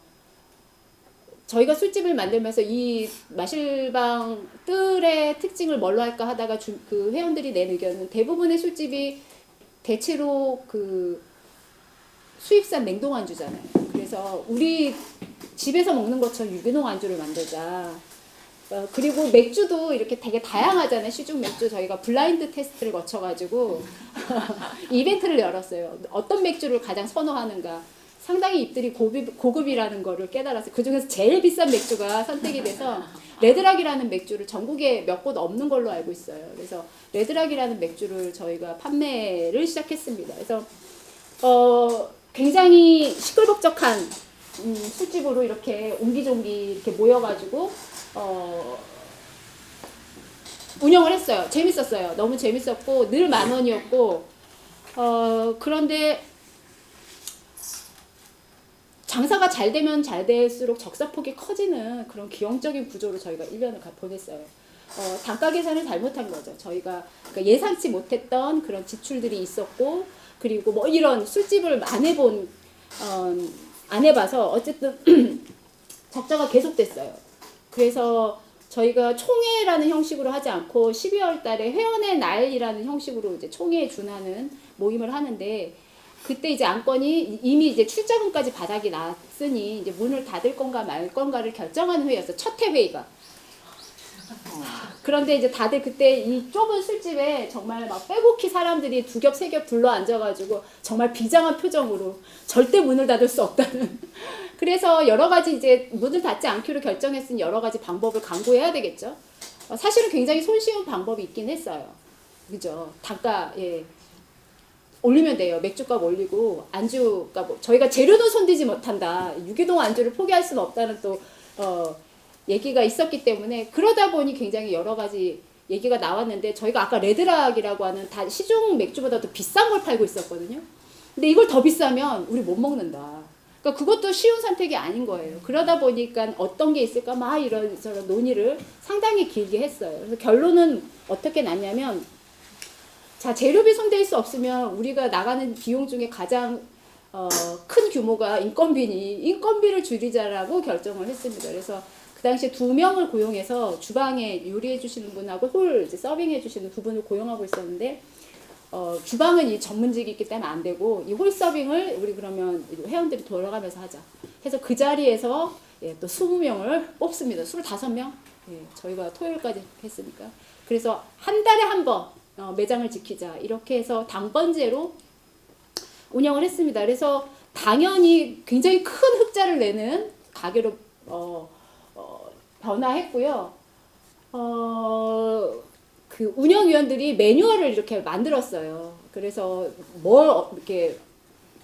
저희가 술집을 만들면서 이 마실방 뜰의 특징을 뭘로 할까 하다가 그 회원들이 낸 의견은, 대부분의 술집이 대체로 그 수입산 냉동 안주잖아요. 그래서 우리 집에서 먹는 것처럼 유기농 안주를 만들자. 그리고 맥주도 이렇게 되게 다양하잖아요. 시중 맥주 저희가 블라인드 테스트를 거쳐가지고 이벤트를 열었어요. 어떤 맥주를 가장 선호하는가. 상당히 입들이 고급이라는 거를 깨달았어요. 그 중에서 제일 비싼 맥주가 선택이 돼서 레드락이라는 맥주를 전국에 몇 곳 없는 걸로 알고 있어요. 그래서 레드락이라는 맥주를 저희가 판매를 시작했습니다. 그래서 굉장히 시끌벅적한 술집으로 이렇게 옹기종기 이렇게 모여가지고 운영을 했어요. 재밌었어요. 너무 재밌었고 늘 10,000원이었고, 그런데 장사가 잘 되면 잘 될수록 적사폭이 커지는 그런 기형적인 구조로 저희가 1년을 보냈어요. 단가 계산을 잘못한 거죠. 저희가 그러니까 예상치 못했던 그런 지출들이 있었고, 그리고 뭐 이런 술집을 안 해봐서 어쨌든 적자가 계속됐어요. 그래서 저희가 총회라는 형식으로 하지 않고 12월 달에 회원의 날이라는 형식으로 이제 총회에 준하는 모임을 하는데, 그때 이제 안건이 이미 이제 출자금까지 바닥이 났으니 이제 문을 닫을 건가 말 건가를 결정하는 회의였어요. 첫 회 회의가. 그런데 이제 다들 그때 이 좁은 술집에 정말 막 빼곡히 사람들이 2겹 3겹 둘러 앉아가지고 정말 비장한 표정으로 절대 문을 닫을 수 없다는. 그래서 여러 가지 이제 문을 닫지 않기로 결정했으니 여러 가지 방법을 강구해야 되겠죠. 사실은 굉장히 손쉬운 방법이 있긴 했어요. 그죠? 단가, 예. 올리면 돼요. 맥주값 올리고 안주값, 저희가 재료도 손대지 못한다. 유기농 안주를 포기할 수는 없다는 또 얘기가 있었기 때문에, 그러다 보니 굉장히 여러 가지 얘기가 나왔는데, 저희가 아까 레드락이라고 하는 다 시중 맥주보다 더 비싼 걸 팔고 있었거든요. 근데 이걸 더 비싸면 우리 못 먹는다. 그러니까 그것도 쉬운 선택이 아닌 거예요. 그러다 보니까 어떤 게 있을까 막 이런저런 논의를 상당히 길게 했어요. 그래서 결론은 어떻게 났냐면, 자, 재료비 손댈 수 없으면 우리가 나가는 비용 중에 가장 큰 규모가 인건비니 인건비를 줄이자라고 결정을 했습니다. 그래서 그 당시에 2명을 고용해서 주방에 요리해 주시는 분하고 홀 이제 서빙해 주시는 2분을 고용하고 있었는데, 주방은 이 전문직이기 때문에 안 되고 이 홀 서빙을 우리 그러면 회원들이 돌아가면서 하자 해서 그 자리에서 또 20명을 뽑습니다. 25명? 예, 저희가 토요일까지 했으니까. 그래서 한 달에 한 번 매장을 지키자 이렇게 해서 당번제로 운영을 했습니다. 그래서 당연히 굉장히 큰 흑자를 내는 가게로 변화했고요. 그 운영위원들이 매뉴얼을 이렇게 만들었어요. 그래서 이렇게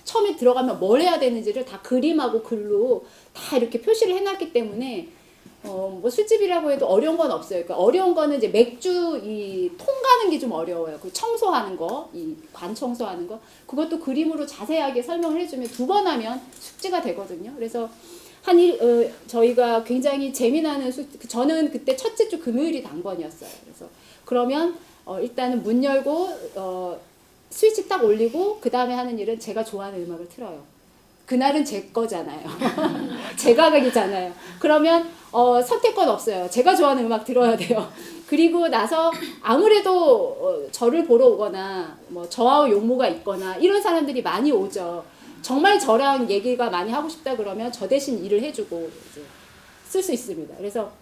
처음에 들어가면 뭘 해야 되는지를 다 그림하고 글로 다 이렇게 표시를 해놨기 때문에 뭐 술집이라고 해도 어려운 건 없어요. 그러니까 어려운 거는 이제 맥주 이 통 가는 게 좀 어려워요. 그 청소하는 거, 이 관 청소하는 거, 그것도 그림으로 자세하게 설명을 해주면 2번 하면 숙지가 되거든요. 그래서 저희가 굉장히 재미나는 저는 그때 첫째 주 금요일이 당번이었어요. 그래서 그러면 일단은 문 열고 스위치 딱 올리고 그 다음에 하는 일은 제가 좋아하는 음악을 틀어요. 그날은 제 거잖아요. 제 가격이잖아요. 그러면 선택권 없어요. 제가 좋아하는 음악 들어야 돼요. 그리고 나서 아무래도 저를 보러 오거나 뭐 저하고 용모가 있거나 이런 사람들이 많이 오죠. 정말 저랑 얘기가 많이 하고 싶다 그러면 저 대신 일을 해주고 쓸 수 있습니다. 그래서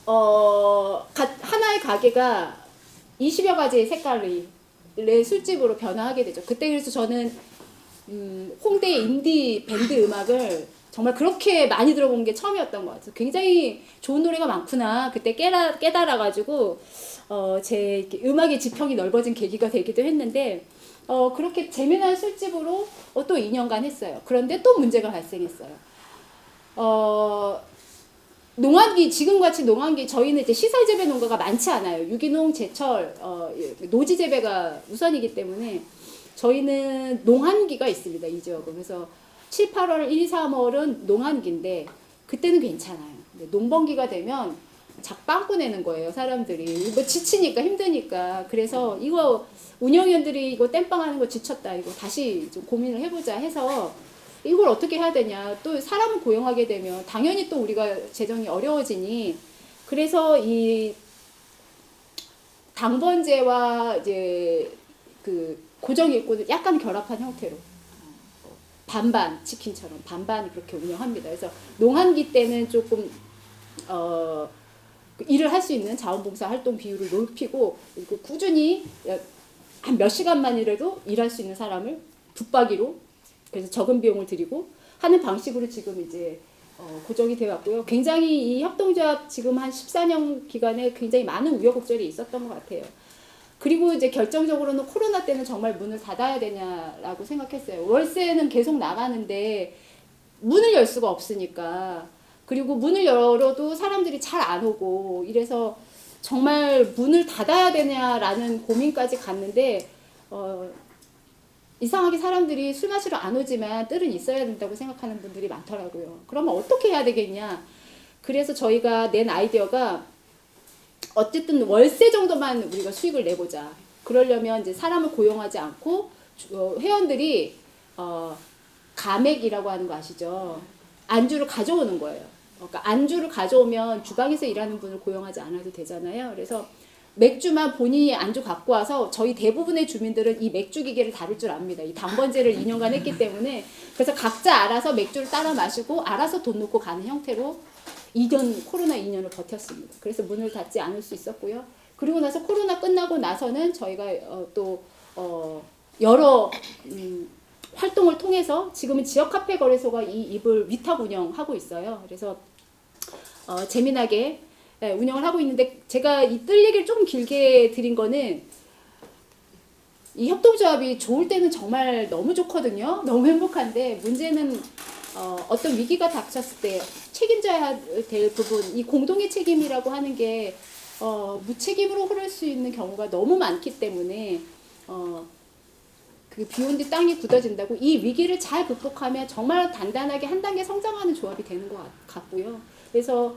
하나의 가게가 20여 가지의 색깔의 술집으로 변화하게 되죠. 그때 그래서 저는 홍대의 인디 밴드 음악을 정말 그렇게 많이 들어본 게 처음이었던 것 같아요. 굉장히 좋은 노래가 많구나. 그때 깨달아가지고 제 음악의 지평이 넓어진 계기가 되기도 했는데 그렇게 재미난 술집으로 또 2년간 했어요. 그런데 또 문제가 발생했어요. 농한기, 지금같이 농한기, 저희는 이제 시설 재배 농가가 많지 않아요. 유기농, 제철, 노지 재배가 우선이기 때문에 저희는 농한기가 있습니다. 이 지역은. 그래서 7, 8월, 1, 3월은 농한기인데 그때는 괜찮아요. 근데 농번기가 되면 작빵꾸 내는 거예요. 사람들이. 뭐 지치니까 힘드니까. 그래서 이거 운영위원들이 이거 땜빵하는 거 지쳤다. 이거 다시 좀 고민을 해보자 해서 이걸 어떻게 해야 되냐. 또 사람을 고용하게 되면 당연히 또 우리가 재정이 어려워지니 그래서 이 당번제와 이제 그 고정일꾼을 약간 결합한 형태로 반반 치킨처럼 반반 그렇게 운영합니다. 그래서 농한기 때는 조금 일을 할 수 있는 자원봉사 활동 비율을 높이고 그리고 꾸준히 한 몇 시간만이라도 일할 수 있는 사람을 붙박이로 그래서 적은 비용을 들이고 하는 방식으로 지금 이제 고정이 되어 왔고요. 굉장히 이 협동조합 지금 한 14년 기간에 굉장히 많은 우여곡절이 있었던 것 같아요. 그리고 이제 결정적으로는 코로나 때는 정말 문을 닫아야 되냐라고 생각했어요. 월세는 계속 나가는데 문을 열 수가 없으니까. 그리고 문을 열어도 사람들이 잘 안 오고 이래서 정말 문을 닫아야 되냐라는 고민까지 갔는데 이상하게 사람들이 술 마시러 안 오지만 뜰은 있어야 된다고 생각하는 분들이 많더라고요. 그러면 어떻게 해야 되겠냐. 그래서 저희가 낸 아이디어가 어쨌든 월세 정도만 우리가 수익을 내보자. 그러려면 이제 사람을 고용하지 않고 회원들이 가맥이라고 하는 거 아시죠? 안주를 가져오는 거예요. 그러니까 안주를 가져오면 주방에서 일하는 분을 고용하지 않아도 되잖아요. 그래서 맥주만 본인이 안주 갖고 와서 저희 대부분의 주민들은 이 맥주 기계를 다룰 줄 압니다. 이 당번제를 2년간 했기 때문에 그래서 각자 알아서 맥주를 따라 마시고 알아서 돈 놓고 가는 형태로 코로나 2년을 버텼습니다. 그래서 문을 닫지 않을 수 있었고요. 그리고 나서 코로나 끝나고 나서는 저희가 또 여러 활동을 통해서 지금은 지역 카페 거래소가 이 입을 위탁 운영하고 있어요. 그래서 재미나게 운영을 하고 있는데 제가 이 뜰 얘기를 조금 길게 드린 거는 이 협동조합이 좋을 때는 정말 너무 좋거든요. 너무 행복한데 문제는 어떤 위기가 닥쳤을 때 책임져야 될 부분, 이 공동의 책임이라고 하는 게 무책임으로 흐를 수 있는 경우가 너무 많기 때문에 그 비온 뒤 땅이 굳어진다고 이 위기를 잘 극복하면 정말 단단하게 한 단계 성장하는 조합이 되는 것 같고요. 그래서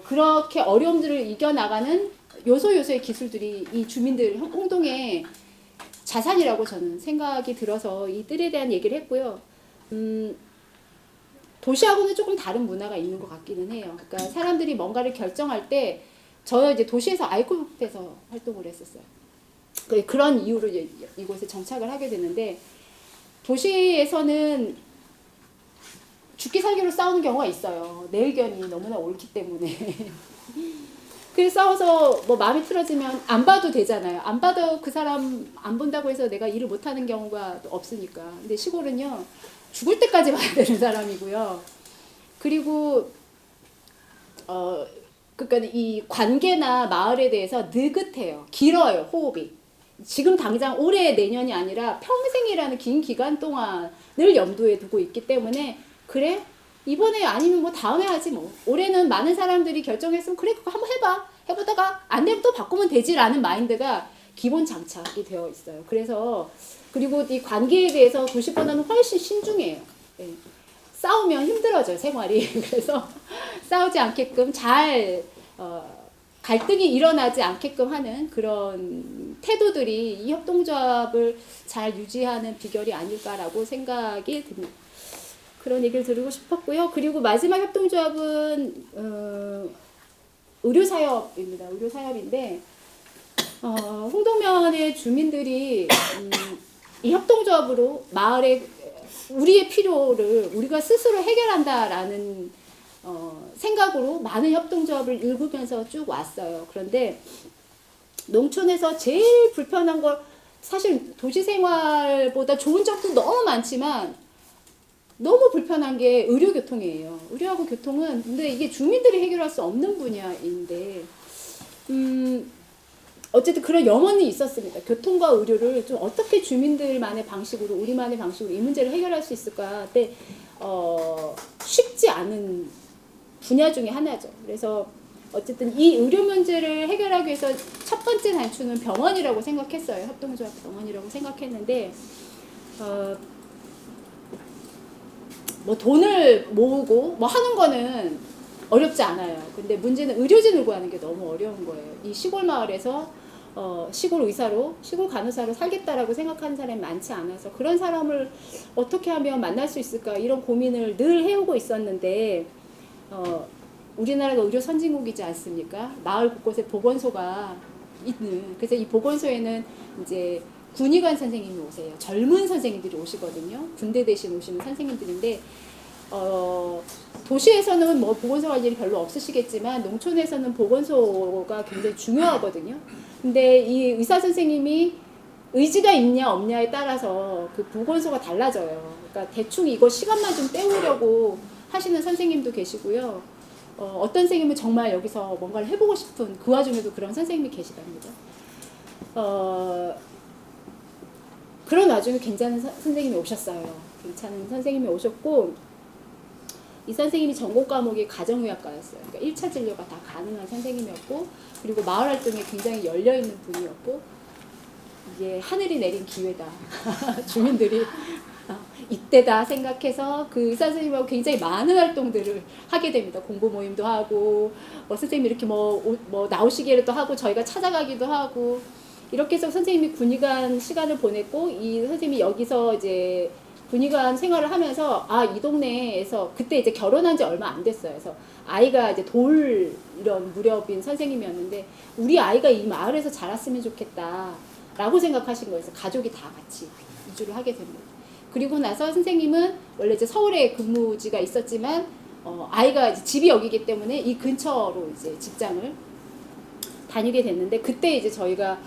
그렇게 어려움들을 이겨나가는 요소요소의 기술들이 이 주민들 공동의 자산이라고 저는 생각이 들어서 이 뜰에 대한 얘기를 했고요. 도시하고는 조금 다른 문화가 있는 것 같기는 해요. 그러니까 사람들이 뭔가를 결정할 때 저는 이제 도시에서 아이콘협회에서 활동을 했었어요. 그런 이유로 이곳에 정착을 하게 되는데 도시에서는 죽기 살기로 싸우는 경우가 있어요. 내 의견이 너무나 옳기 때문에. 그래서 싸워서 뭐 마음이 틀어지면 안 봐도 되잖아요. 안 봐도 그 사람 안 본다고 해서 내가 일을 못하는 경우가 없으니까. 근데 시골은요. 죽을 때까지 봐야 되는 사람이고요. 그리고 그러니까 이 관계나 마을에 대해서 느긋해요. 길어요. 호흡이. 지금 당장 올해 내년이 아니라 평생이라는 긴 기간 동안을 염두에 두고 있기 때문에 그래? 이번에 아니면 뭐 다음에 하지 뭐. 올해는 많은 사람들이 결정했으면 그래 그거 한번 해봐. 해보다가 안 되면 또 바꾸면 되지라는 마인드가 기본 장착이 되어 있어요. 그래서 그리고 이 관계에 대해서 도시보다는 훨씬 신중해요. 예. 싸우면 힘들어져요 생활이. 그래서 싸우지 않게끔 잘 갈등이 일어나지 않게끔 하는 그런 태도들이 이 협동조합을 잘 유지하는 비결이 아닐까라고 생각이 듭니다. 그런 얘기를 드리고 싶었고요. 그리고 마지막 협동조합은 의료사협입니다. 의료사협인데 홍동면의 주민들이 이 협동조합으로 마을의 우리의 필요를 우리가 스스로 해결한다라는 생각으로 많은 협동조합을 일구면서 쭉 왔어요. 그런데 농촌에서 제일 불편한 걸 사실 도시생활보다 좋은 점도 너무 많지만 너무 불편한 게 의료교통이에요. 의료하고 교통은 근데 이게 주민들이 해결할 수 없는 분야인데 어쨌든 그런 염원이 있었습니다. 교통과 의료를 좀 어떻게 주민들만의 방식으로 우리만의 방식으로 이 문제를 해결할 수 있을까. 근데 쉽지 않은 분야 중에 하나죠. 그래서 어쨌든 이 의료 문제를 해결하기 위해서 첫 번째 단추는 병원이라고 생각했어요. 협동조합 병원이라고 생각했는데 뭐 돈을 모으고 뭐 하는 거는 어렵지 않아요. 근데 문제는 의료진을 구하는 게 너무 어려운 거예요. 이 시골 마을에서 시골 의사로, 시골 간호사로 살겠다라고 생각하는 사람이 많지 않아서 그런 사람을 어떻게 하면 만날 수 있을까 이런 고민을 늘 해오고 있었는데 우리나라가 의료 선진국이지 않습니까? 마을 곳곳에 보건소가 있는. 그래서 이 보건소에는 이제 군의관 선생님이 오세요. 젊은 선생님들이 오시거든요. 군대 대신 오시는 선생님들인데 도시에서는 뭐 보건소 갈 일이 별로 없으시겠지만 농촌에서는 보건소가 굉장히 중요하거든요. 근데 이 의사 선생님이 의지가 있냐 없냐에 따라서 그 보건소가 달라져요. 그러니까 대충 이거 시간만 좀 때우려고 하시는 선생님도 계시고요. 어떤 선생님은 정말 여기서 뭔가를 해보고 싶은 그 와중에도 그런 선생님이 계시답니다. 그런 와중에 괜찮은 선생님이 오셨어요. 괜찮은 선생님이 오셨고 이 선생님이 전공 과목이 가정의학과였어요. 그러니까 1차 진료가 다 가능한 선생님이었고 그리고 마을 활동에 굉장히 열려있는 분이었고 이게 하늘이 내린 기회다. 주민들이 이때다 생각해서 그 의사 선생님하고 굉장히 많은 활동들을 하게 됩니다. 공부 모임도 하고 선생님이 이렇게 뭐 나오시기를 또 하고 저희가 찾아가기도 하고 이렇게 해서 선생님이 군의관 시간을 보냈고 이 선생님이 여기서 이제 군의관 생활을 하면서 이 동네에서 그때 이제 결혼한 지 얼마 안 됐어요. 그래서 아이가 이제 돌 이런 무렵인 선생님이었는데 우리 아이가 이 마을에서 자랐으면 좋겠다라고 생각하신 거예요. 그래서 가족이 다 같이 이주를 하게 됩니다. 그리고 나서 선생님은 원래 이제 서울에 근무지가 있었지만 아이가 이제 집이 여기기 때문에 이 근처로 이제 직장을 다니게 됐는데 그때 이제 저희가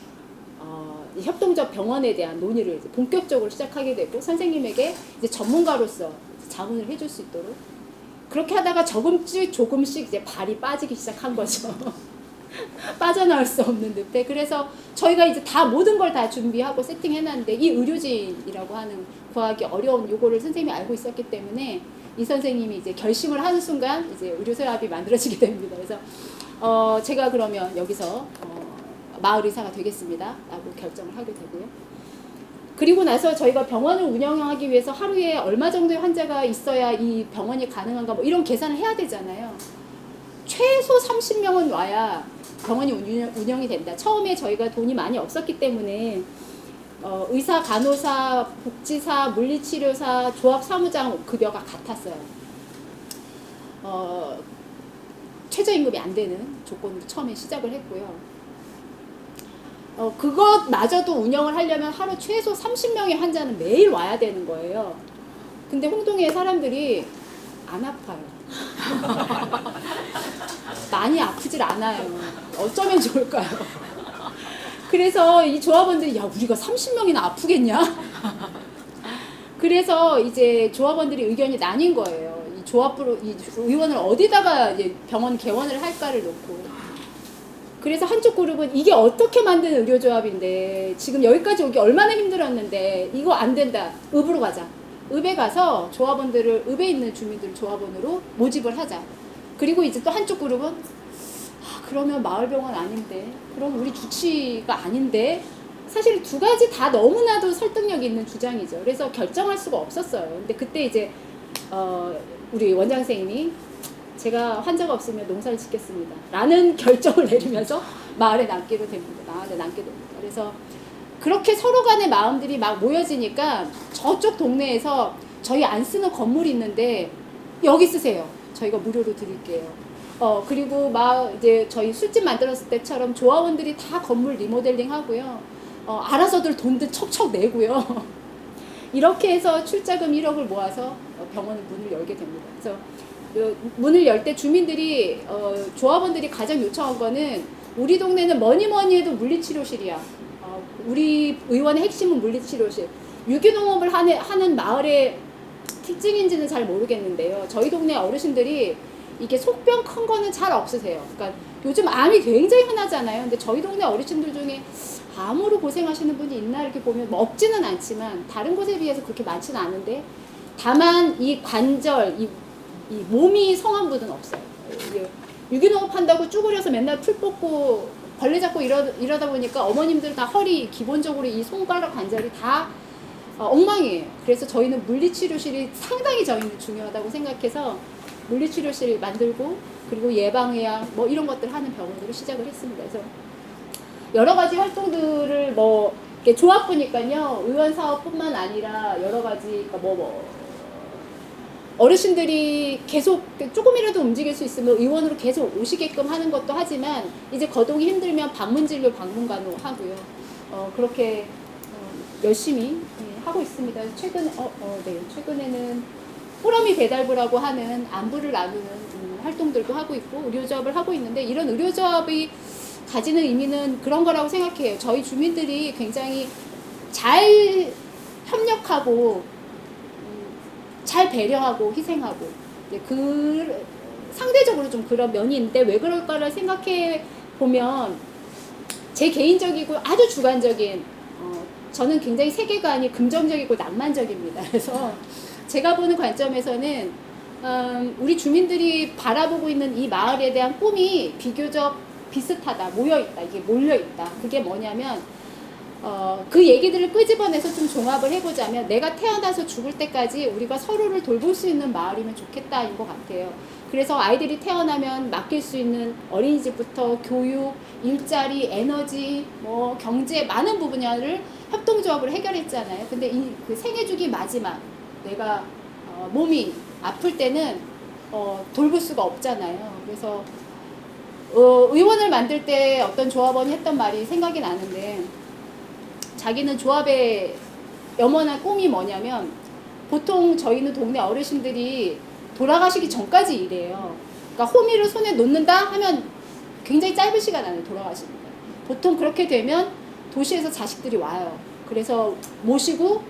협동조합 병원에 대한 논의를 이제 본격적으로 시작하게 되고 선생님에게 이제 전문가로서 자문을 해줄 수 있도록 그렇게 하다가 조금씩 이제 발이 빠지기 시작한 거죠. 빠져나올 수 없는 늪에. 그래서 저희가 이제 다 모든 걸 다 준비하고 세팅해놨는데 이 의료진이라고 하는 구하기 어려운 요거를 선생님이 알고 있었기 때문에 이 선생님이 이제 결심을 하는 순간 이제 의료사업이 만들어지게 됩니다. 그래서 제가 그러면 여기서 마을 의사가 되겠습니다 라고 결정을 하게 되고요. 그리고 나서 저희가 병원을 운영하기 위해서 하루에 얼마 정도의 환자가 있어야 이 병원이 가능한가 뭐 이런 계산을 해야 되잖아요. 최소 30명은 와야 병원이 운영이 된다. 처음에 저희가 돈이 많이 없었기 때문에 의사, 간호사, 복지사, 물리치료사, 조합사무장 급여가 같았어요. 최저임금이 안 되는 조건으로 처음에 시작을 했고요. 그것마저도 운영을 하려면 하루 최소 30명의 환자는 매일 와야 되는 거예요. 근데 홍동의 사람들이 안 아파요. 많이 아프질 않아요. 어쩌면 좋을까요? 그래서 이 조합원들이 야 우리가 30명이나 아프겠냐? 그래서 이제 조합원들이 의견이 나뉜 거예요. 이 조합부로 이 의원을 어디다가 이제 병원 개원을 할까를 놓고. 그래서 한쪽 그룹은 이게 어떻게 만든 의료조합인데 지금 여기까지 오기 얼마나 힘들었는데 이거 안 된다. 읍으로 가자. 읍에 가서 조합원들을, 읍에 있는 주민들 조합원으로 모집을 하자. 그리고 이제 또 한쪽 그룹은 그러면 마을병원 아닌데, 그럼 우리 주치가 아닌데, 사실 두 가지 다 너무나도 설득력 있는 주장이죠. 그래서 결정할 수가 없었어요. 근데 그때 이제 우리 원장 선생님이 제가 환자가 없으면 농사를 짓겠습니다 라는 결정을 내리면서 마을에 남기도 됩니다. 마을에 남기도 됩니다. 그래서 그렇게 서로 간의 마음들이 막 모여지니까 저쪽 동네에서 저희 안 쓰는 건물이 있는데 여기 쓰세요. 저희가 무료로 드릴게요. 그리고 막 이제 저희 술집 만들었을 때처럼 조합원들이 다 건물 리모델링 하고요. 알아서들 돈도 척척 내고요. 이렇게 해서 출자금 1억을 모아서 병원을 문을 열게 됩니다. 그래서 문을 열 때 주민들이 조합원들이 가장 요청한 거는 우리 동네는 뭐니 해도 물리치료실이야. 우리 의원의 핵심은 물리치료실. 유기농업을 하는 마을의 특징인지는 잘 모르겠는데요. 저희 동네 어르신들이 이게 속병 큰 거는 잘 없으세요. 그러니까 요즘 암이 굉장히 흔하잖아요. 근데 저희 동네 어르신들 중에 암으로 고생하시는 분이 있나 이렇게 보면 뭐 없지는 않지만 다른 곳에 비해서 그렇게 많지는 않은데 다만 이 관절, 이 몸이 성한 분은 없어요. 유기농업 한다고 쭈그려서 맨날 풀 뽑고 벌레 잡고 이러다 보니까 어머님들 다 허리, 기본적으로 이 손가락 관절이 다 엉망이에요. 그래서 저희는 물리치료실이 상당히 저희는 중요하다고 생각해서 물리치료실 만들고 그리고 예방의학 뭐 이런 것들 하는 병원으로 시작을 했습니다. 그래서 여러 가지 활동들을 뭐 이렇게 조합부니까요. 의원 사업뿐만 아니라 여러 가지 그러니까 어르신들이 계속 조금이라도 움직일 수 있으면 의원으로 계속 오시게끔 하는 것도 하지만 이제 거동이 힘들면 방문진료 방문간호 하고요. 그렇게 열심히 하고 있습니다. 최근에는 호러미 배달부라고 하는 안부를 나누는 활동들도 하고 있고 의료조합을 하고 있는데 이런 의료조합이 가지는 의미는 그런 거라고 생각해요. 저희 주민들이 굉장히 잘 협력하고 잘 배려하고 희생하고 상대적으로 좀 그런 면이 있는데 왜 그럴까를 생각해 보면 제 개인적이고 아주 주관적인 저는 굉장히 세계관이 긍정적이고 낭만적입니다. 그래서 제가 보는 관점에서는 우리 주민들이 바라보고 있는 이 마을에 대한 꿈이 비교적 비슷하다, 모여있다, 이게 몰려있다. 그게 뭐냐면 그 얘기들을 끄집어내서 좀 종합을 해보자면 내가 태어나서 죽을 때까지 우리가 서로를 돌볼 수 있는 마을이면 좋겠다인 것 같아요. 그래서 아이들이 태어나면 맡길 수 있는 어린이집부터 교육, 일자리, 에너지, 뭐 경제 많은 분야를 협동조합으로 해결했잖아요. 근데 그 생애주기 마지막 내가 몸이 아플 때는 돌볼 수가 없잖아요. 그래서 의원을 만들 때 어떤 조합원이 했던 말이 생각이 나는데 자기는 조합의 염원한 꿈이 뭐냐면 보통 저희는 동네 어르신들이 돌아가시기 전까지 일해요. 그러니까 호미를 손에 놓는다 하면 굉장히 짧은 시간 안에 돌아가십니다. 보통 그렇게 되면 도시에서 자식들이 와요. 그래서 모시고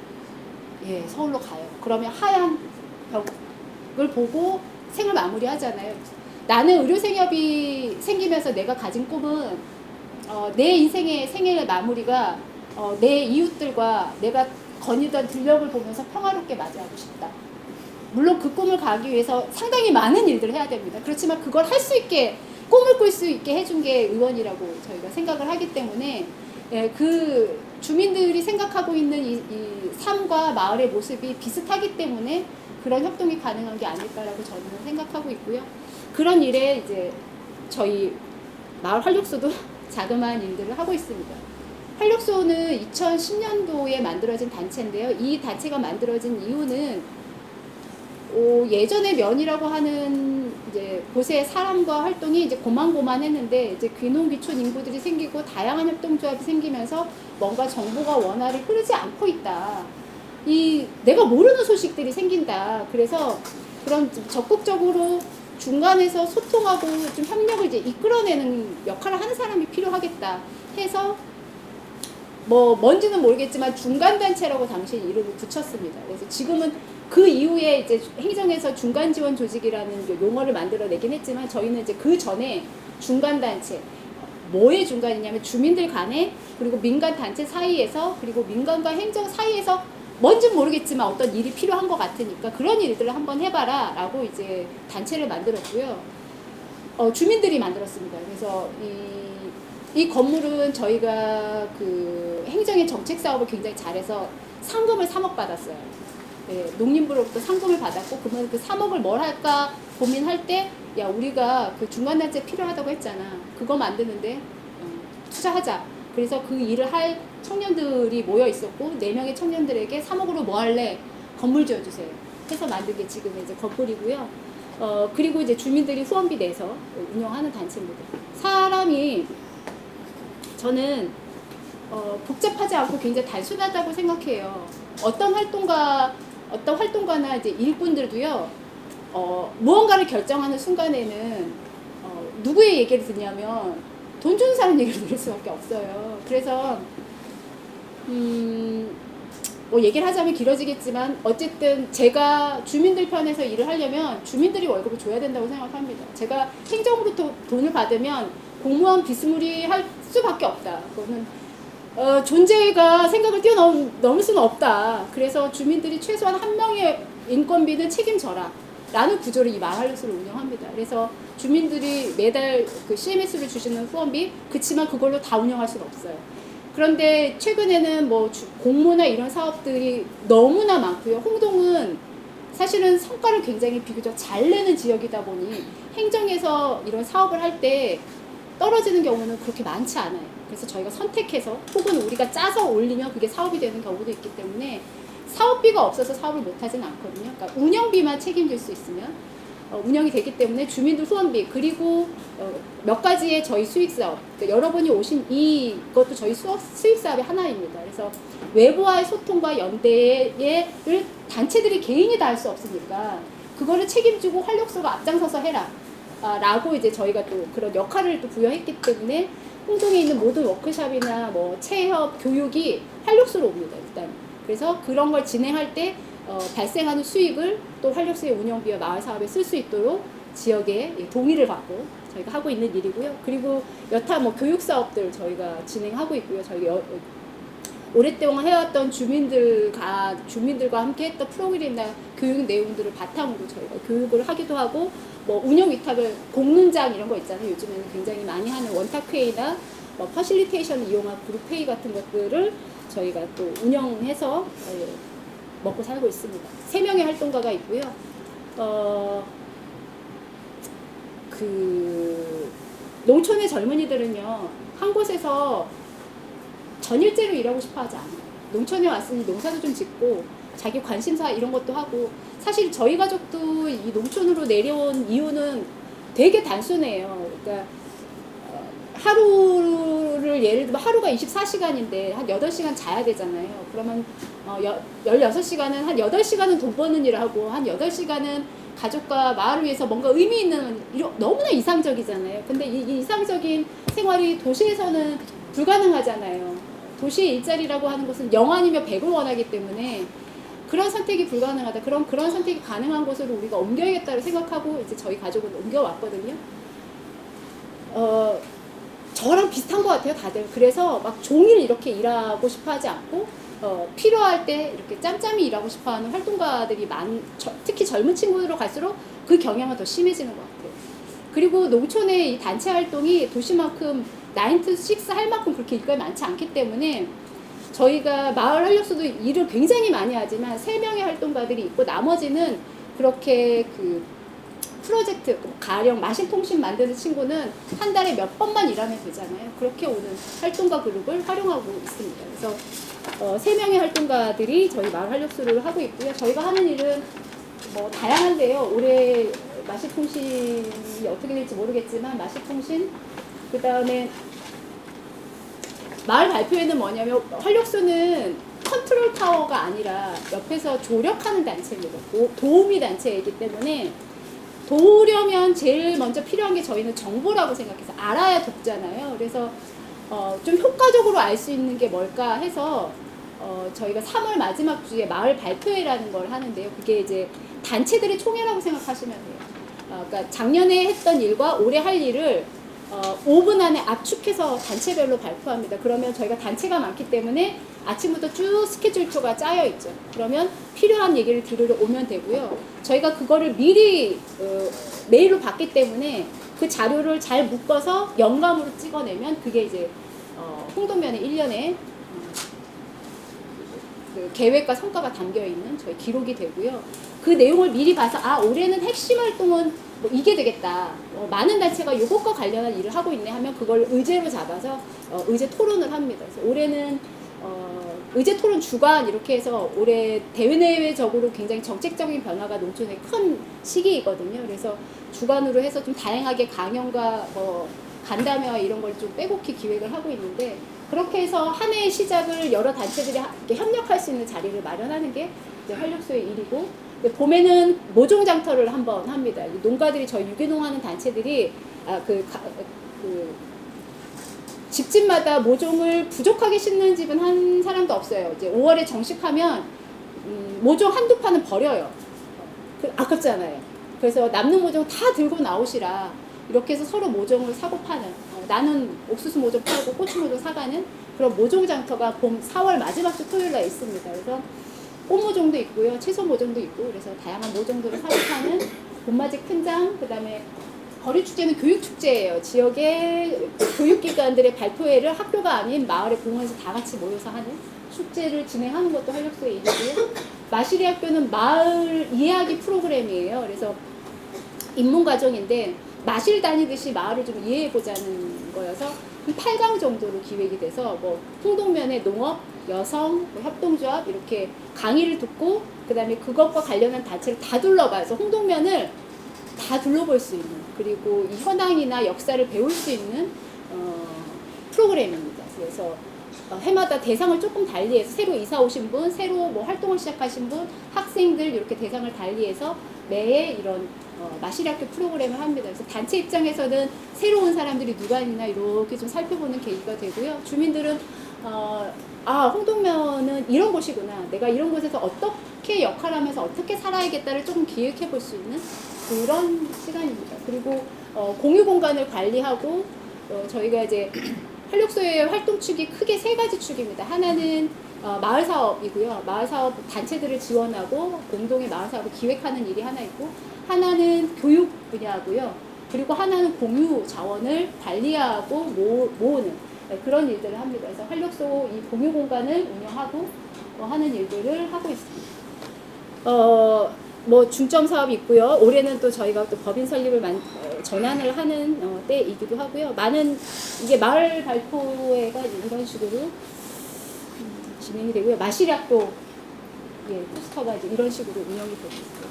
서울로 가요. 그러면 하얀 벽을 보고 생을 마무리하잖아요. 나는 의료생협이 생기면서 내가 가진 꿈은 내 인생의 생애의 마무리가 내 이웃들과 내가 거니던 들녘을 보면서 평화롭게 맞이하고 싶다. 물론 그 꿈을 가기 위해서 상당히 많은 일들을 해야 됩니다. 그렇지만 그걸 할 수 있게 꿈을 꿀 수 있게 해준 게 의원이라고 저희가 생각을 하기 때문에 그 주민들이 생각하고 있는 이 삶과 마을의 모습이 비슷하기 때문에 그런 협동이 가능한 게 아닐까라고 저는 생각하고 있고요. 그런 일에 이제 저희 마을 활력소도 자그마한 일들을 하고 있습니다. 활력소는 2010년도에 만들어진 단체인데요. 이 단체가 만들어진 이유는 예전에 면이라고 하는 이제 곳의 사람과 활동이 이제 고만고만했는데 이제 귀농 귀촌 인구들이 생기고 다양한 협동조합이 생기면서 뭔가 정보가 원활히 흐르지 않고 있다. 내가 모르는 소식들이 생긴다. 그래서 그런 적극적으로 중간에서 소통하고 좀 협력을 이제 이끌어내는 역할을 하는 사람이 필요하겠다 해서 뭔지는 모르겠지만 중간단체라고 당시 이름을 붙였습니다. 그래서 지금은 그 이후에 이제 행정에서 중간지원 조직이라는 용어를 만들어내긴 했지만 저희는 이제 그 전에 중간단체, 뭐의 중간이냐면 주민들 간에 그리고 민간단체 사이에서 그리고 민간과 행정 사이에서 뭔진 모르겠지만 어떤 일이 필요한 것 같으니까 그런 일들을 한번 해봐라 라고 이제 단체를 만들었고요. 주민들이 만들었습니다. 그래서 이 건물은 저희가 그 행정의 정책 사업을 굉장히 잘해서 상금을 3억 받았어요. 네, 농림부로부터 상금을 받았고, 그러면 그 3억을 뭘 할까 고민할 때, 야, 우리가 그 중간단체 필요하다고 했잖아. 그거 만드는데 투자하자. 그래서 그 일을 할 청년들이 모여 있었고, 4명의 청년들에게 3억으로 뭐 할래? 건물 지어주세요. 해서 만든 게 지금 이제 건물이고요. 그리고 이제 주민들이 후원비 내서 운영하는 단체입니다. 사람이 저는 복잡하지 않고 굉장히 단순하다고 생각해요. 어떤 활동가나 이제 일꾼들도요, 무언가를 결정하는 순간에는 누구의 얘기를 듣냐면 돈 주는 사람 얘기를 들을 수밖에 없어요. 그래서 뭐 얘기를 하자면 길어지겠지만 어쨌든 제가 주민들 편에서 일을 하려면 주민들이 월급을 줘야 된다고 생각합니다. 제가 행정으로부터 돈을 받으면 공무원 비스무리할 수밖에 없다. 그거는 존재가 생각을 뛰어넘을 수는 없다. 그래서 주민들이 최소한 한 명의 인건비는 책임져라 라는 구조로 이 마을hallo스를 운영합니다. 그래서 주민들이 매달 그 CMS를 주시는 후원비, 그치만 그걸로 다 운영할 수는 없어요. 그런데 최근에는 뭐 공모나 이런 사업들이 너무나 많고요. 홍동은 사실은 성과를 굉장히 비교적 잘 내는 지역이다 보니 행정에서 이런 사업을 할 때 떨어지는 경우는 그렇게 많지 않아요. 그래서 저희가 선택해서 혹은 우리가 짜서 올리면 그게 사업이 되는 경우도 있기 때문에 사업비가 없어서 사업을 못하지는 않거든요. 그러니까 운영비만 책임질 수 있으면 운영이 되기 때문에 주민들 후원비, 그리고 몇 가지의 저희 수익사업, 그러니까 여러분이 오신 이것도 저희 수익사업의 하나입니다. 그래서 외부와의 소통과 연대를 단체들이 개인이 다 할 수 없으니까 그거를 책임지고 활력소가 앞장서서 해라 라고 이제 저희가 또 그런 역할을 또 부여했기 때문에 홍동에 있는 모든 워크숍이나 뭐 체협, 교육이 활력소로 옵니다. 일단 그래서 그런 걸 진행할 때 발생하는 수익을 또 활력소의 운영비와 마을 사업에 쓸 수 있도록 지역에 동의를 받고 저희가 하고 있는 일이고요. 그리고 여타 뭐 교육 사업들 저희가 진행하고 있고요. 저희 오랫동안 해왔던 주민들과 함께 했던 프로그램이나 교육 내용들을 바탕으로 저희가 교육을 하기도 하고, 뭐 운영 위탁을 공론장 이런 거 있잖아요. 요즘에는 굉장히 많이 하는 원탁회의나 뭐 퍼실리테이션을 이용한 그룹회의 같은 것들을 저희가 또 운영해서 먹고 살고 있습니다. 3명의 활동가가 있고요. 농촌의 젊은이들은요, 한 곳에서 전일제로 일하고 싶어 하지 않아요. 농촌에 왔으니 농사도 좀 짓고 자기 관심사 이런 것도 하고, 사실 저희 가족도 이 농촌으로 내려온 이유는 되게 단순해요. 그러니까 하루를 예를 들면 하루가 24시간인데 한 8시간 자야 되잖아요. 그러면 16시간은 한 8시간은 돈 버는 일을 하고 한 8시간은 가족과 마을을 위해서 뭔가 의미 있는, 너무나 이상적이잖아요. 근데 이 이상적인 생활이 도시에서는 불가능하잖아요. 도시의 일자리라고 하는 것은 0 아니면 100을 원하기 때문에 그런 선택이 불가능하다. 그런 선택이 가능한 곳으로 우리가 옮겨야겠다고 생각하고 이제 저희 가족은 옮겨왔거든요. 저랑 비슷한 것 같아요, 다들. 그래서 막 종일 이렇게 일하고 싶어 하지 않고, 필요할 때 이렇게 짬짬이 일하고 싶어 하는 활동가들이 특히 젊은 친구들로 갈수록 그 경향은 더 심해지는 것 같아요. 그리고 농촌의 이 단체 활동이 도시만큼 9 to 6 할 만큼 그렇게 일감이 많지 않기 때문에 저희가 마을활력소도 일을 굉장히 많이 하지만 3명의 활동가들이 있고 나머지는 그렇게 그 프로젝트, 가령 마신통신 만드는 친구는 한 달에 몇 번만 일하면 되잖아요. 그렇게 오는 활동가 그룹을 활용하고 있습니다. 그래서 3명의 활동가들이 저희 마을활력소를 하고 있고요. 저희가 하는 일은 뭐 다양한데요. 올해 마신통신이 어떻게 될지 모르겠지만 마신통신, 그 다음에 마을 발표회는 뭐냐면 활력소는 컨트롤 타워가 아니라 옆에서 조력하는 단체입니다. 도우미 단체이기 때문에 도우려면 제일 먼저 필요한 게 저희는 정보라고 생각해서 알아야 돕잖아요. 그래서 좀 효과적으로 알 수 있는 게 뭘까 해서 저희가 3월 마지막 주에 마을 발표회라는 걸 하는데요. 그게 이제 단체들의 총회라고 생각하시면 돼요. 그러니까 작년에 했던 일과 올해 할 일을 5분 안에 압축해서 단체별로 발표합니다. 그러면 저희가 단체가 많기 때문에 아침부터 쭉 스케줄표가 짜여 있죠. 그러면 필요한 얘기를 들으러 오면 되고요. 저희가 그거를 미리 메일로 받기 때문에 그 자료를 잘 묶어서 영감으로 찍어내면 그게 이제 홍동면의 1년에 그 계획과 성과가 담겨 있는 저희 기록이 되고요. 그 내용을 미리 봐서 올해는 핵심 활동은 뭐 이게 되겠다. 많은 단체가 이것과 관련한 일을 하고 있네 하면 그걸 의제로 잡아서 의제 토론을 합니다. 그래서 올해는 의제 토론 주간 이렇게 해서 올해 대내외적으로 굉장히 정책적인 변화가 농촌에 큰 시기이거든요. 그래서 주간으로 해서 좀 다양하게 강연과 간담회와 이런 걸 좀 빼곡히 기획을 하고 있는데 그렇게 해서 한 해의 시작을 여러 단체들이 협력할 수 있는 자리를 마련하는 게 이제 활력소의 일이고 봄에는 모종장터를 한번 합니다. 농가들이 저희 유기농하는 단체들이 집집마다 모종을 부족하게 심는 집은 한 사람도 없어요. 이제 5월에 정식하면 모종 한두 판은 버려요. 아깝잖아요. 그래서 남는 모종 다 들고 나오시라 이렇게 해서 서로 모종을 사고 파는 나는 옥수수 모종 팔고 고추 모종 사가는 그런 모종 장터가 봄 4월 마지막 주 토요일 날 있습니다. 그래서 꽃 모종도 있고요. 채소 모종도 있고 그래서 다양한 모종들을 사고 파는 봄맞이 큰장 그다음에 거리축제는 교육축제예요. 지역의 교육기관들의 발표회를 학교가 아닌 마을의 공원에서 다 같이 모여서 하는 축제를 진행하는 것도 활력소의 일이고요. 마시리 학교는 마을 이해하기 프로그램이에요. 그래서 입문과정인데 마실 다니듯이 마을을 좀 이해해보자는 거여서 한 8강 정도로 기획이 돼서 뭐 홍동면의 농업, 여성, 협동조합 이렇게 강의를 듣고 그 다음에 그것과 관련한 단체를 다 둘러봐서 홍동면을 다 둘러볼 수 있는 그리고 이 현황이나 역사를 배울 수 있는 프로그램입니다. 그래서 해마다 대상을 조금 달리해서 새로 이사 오신 분, 새로 뭐 활동을 시작하신 분, 학생들 이렇게 대상을 달리해서 매해 이런 마시리학교 프로그램을 합니다. 그래서 단체 입장에서는 새로운 사람들이 누가 있나 이렇게 좀 살펴보는 계기가 되고요. 주민들은 홍동면은 이런 곳이구나. 내가 이런 곳에서 어떻게 역할하면서 어떻게 살아야겠다를 조금 기획해 볼 수 있는 그런 시간입니다. 그리고 공유 공간을 관리하고 저희가 이제 활력소의 활동축이 크게 세 가지 축입니다. 하나는 마을 사업이고요. 마을 사업 단체들을 지원하고 공동의 마을 사업을 기획하는 일이 하나 있고 하나는 교육 분야고요. 그리고 하나는 공유 자원을 관리하고 모으는 그런 일들을 합니다. 그래서 활력소 이 공유 공간을 운영하고 하는 일들을 하고 있습니다. 뭐 중점 사업이 있고요. 올해는 또 저희가 또 법인 설립을 전환을 하는 때이기도 하고요. 많은 이게 마을 발표회가 이런 식으로 진행이 되고요. 마시리학교 포스터가 이제 이런 식으로 운영이 되고 있어요.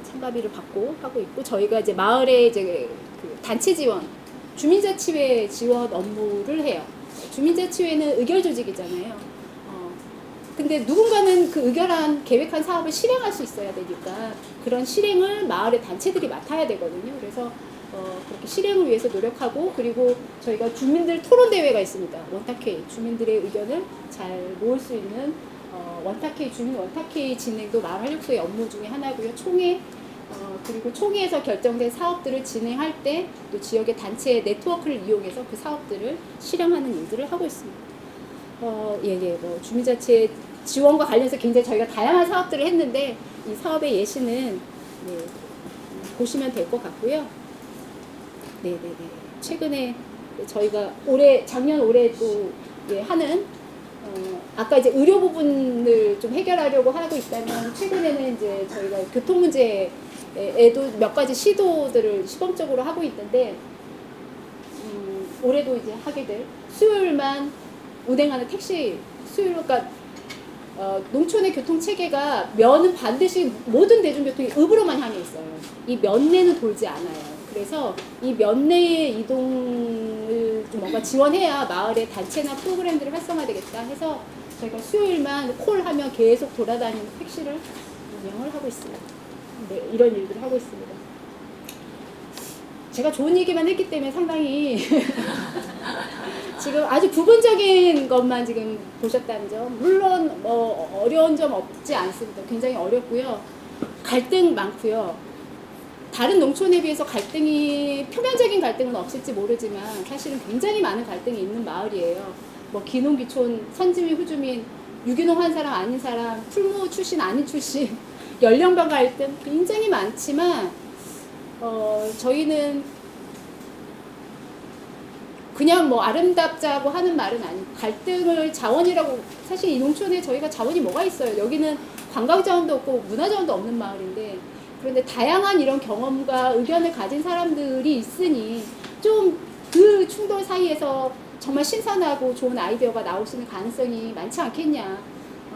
참가비를 받고 하고 있고 저희가 이제 마을에 이제 그 단체 지원, 주민자치회 지원 업무를 해요. 주민자치회는 의결 조직이잖아요. 근데 누군가는 그 의결한 계획한 사업을 실행할 수 있어야 되니까 그런 실행을 마을의 단체들이 맡아야 되거든요. 그래서 그렇게 실행을 위해서 노력하고 그리고 저희가 주민들 토론 대회가 있습니다. 원탁회의 주민들의 의견을 잘 모을 수 있는 원탁회의 주민 원탁회의 진행도 마을 활력소의 업무 중에 하나고요. 총회 그리고 총회에서 결정된 사업들을 진행할 때 또 지역의 단체 네트워크를 이용해서 그 사업들을 실행하는 일들을 하고 있습니다. 뭐 주민자치 지원과 관련해서 굉장히 저희가 다양한 사업들을 했는데 이 사업의 예시는 보시면 될 것 같고요. 최근에 저희가 작년 올해 또 하는 아까 이제 의료 부분을 좀 해결하려고 하고 있다면 최근에는 이제 저희가 교통 문제에도 몇 가지 시도들을 시범적으로 하고 있는데 올해도 이제 하게 될 수요일만 운행하는 택시 수요일 그러니까 농촌의 교통 체계가 면은 반드시 모든 대중교통이 읍으로만 향해 있어요. 이 면내는 돌지 않아요. 그래서 이 면내의 이동을 좀 뭔가 지원해야 마을의 단체나 프로그램들이 활성화되겠다 해서 저희가 수요일만 콜하면 계속 돌아다니는 택시를 운영을 하고 있습니다. 이런 일들을 하고 있습니다. 제가 좋은 얘기만 했기 때문에 상당히 지금 아주 부분적인 것만 지금 보셨다는 점 물론 어려운 점 없지 않습니다. 굉장히 어렵고요. 갈등 많고요. 다른 농촌에 비해서 갈등이 표면적인 갈등은 없을지 모르지만 사실은 굉장히 많은 갈등이 있는 마을이에요. 뭐 기농기촌, 선주민, 후주민, 유기농 한 사람 아닌 사람, 풀무 출신 아닌 출신, 연령별 갈등 굉장히 많지만 저희는 그냥 뭐 아름답자고 하는 말은 아니고 갈등을 자원이라고 사실 이 농촌에 저희가 자원이 뭐가 있어요. 여기는 관광 자원도 없고 문화 자원도 없는 마을인데 그런데 다양한 이런 경험과 의견을 가진 사람들이 있으니 좀 그 충돌 사이에서 정말 신선하고 좋은 아이디어가 나올 수 있는 가능성이 많지 않겠냐.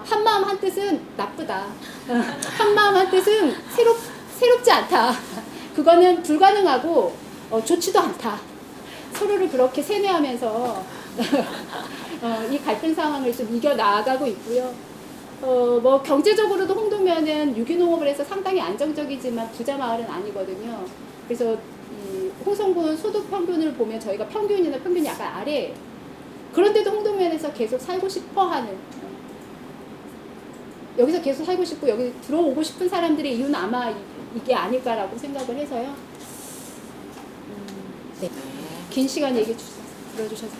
한마음 한뜻은 나쁘다. 한마음 한뜻은 새롭지 않다. 그거는 불가능하고 좋지도 않다. 서로를 그렇게 세뇌하면서 이 갈등 상황을 좀 이겨나가고 있고요. 뭐 경제적으로도 홍동면은 유기농업을 해서 상당히 안정적이지만 부자 마을은 아니거든요. 그래서 이 홍성군 소득 평균을 보면 저희가 평균이 약간 아래예요. 그런데도 홍동면에서 계속 살고 싶어 하는 여기서 계속 살고 싶고 여기 들어오고 싶은 사람들의 이유는 아마 이게 아닐까라고 생각을 해서요. 네. 긴 시간 얘기 들어주셔서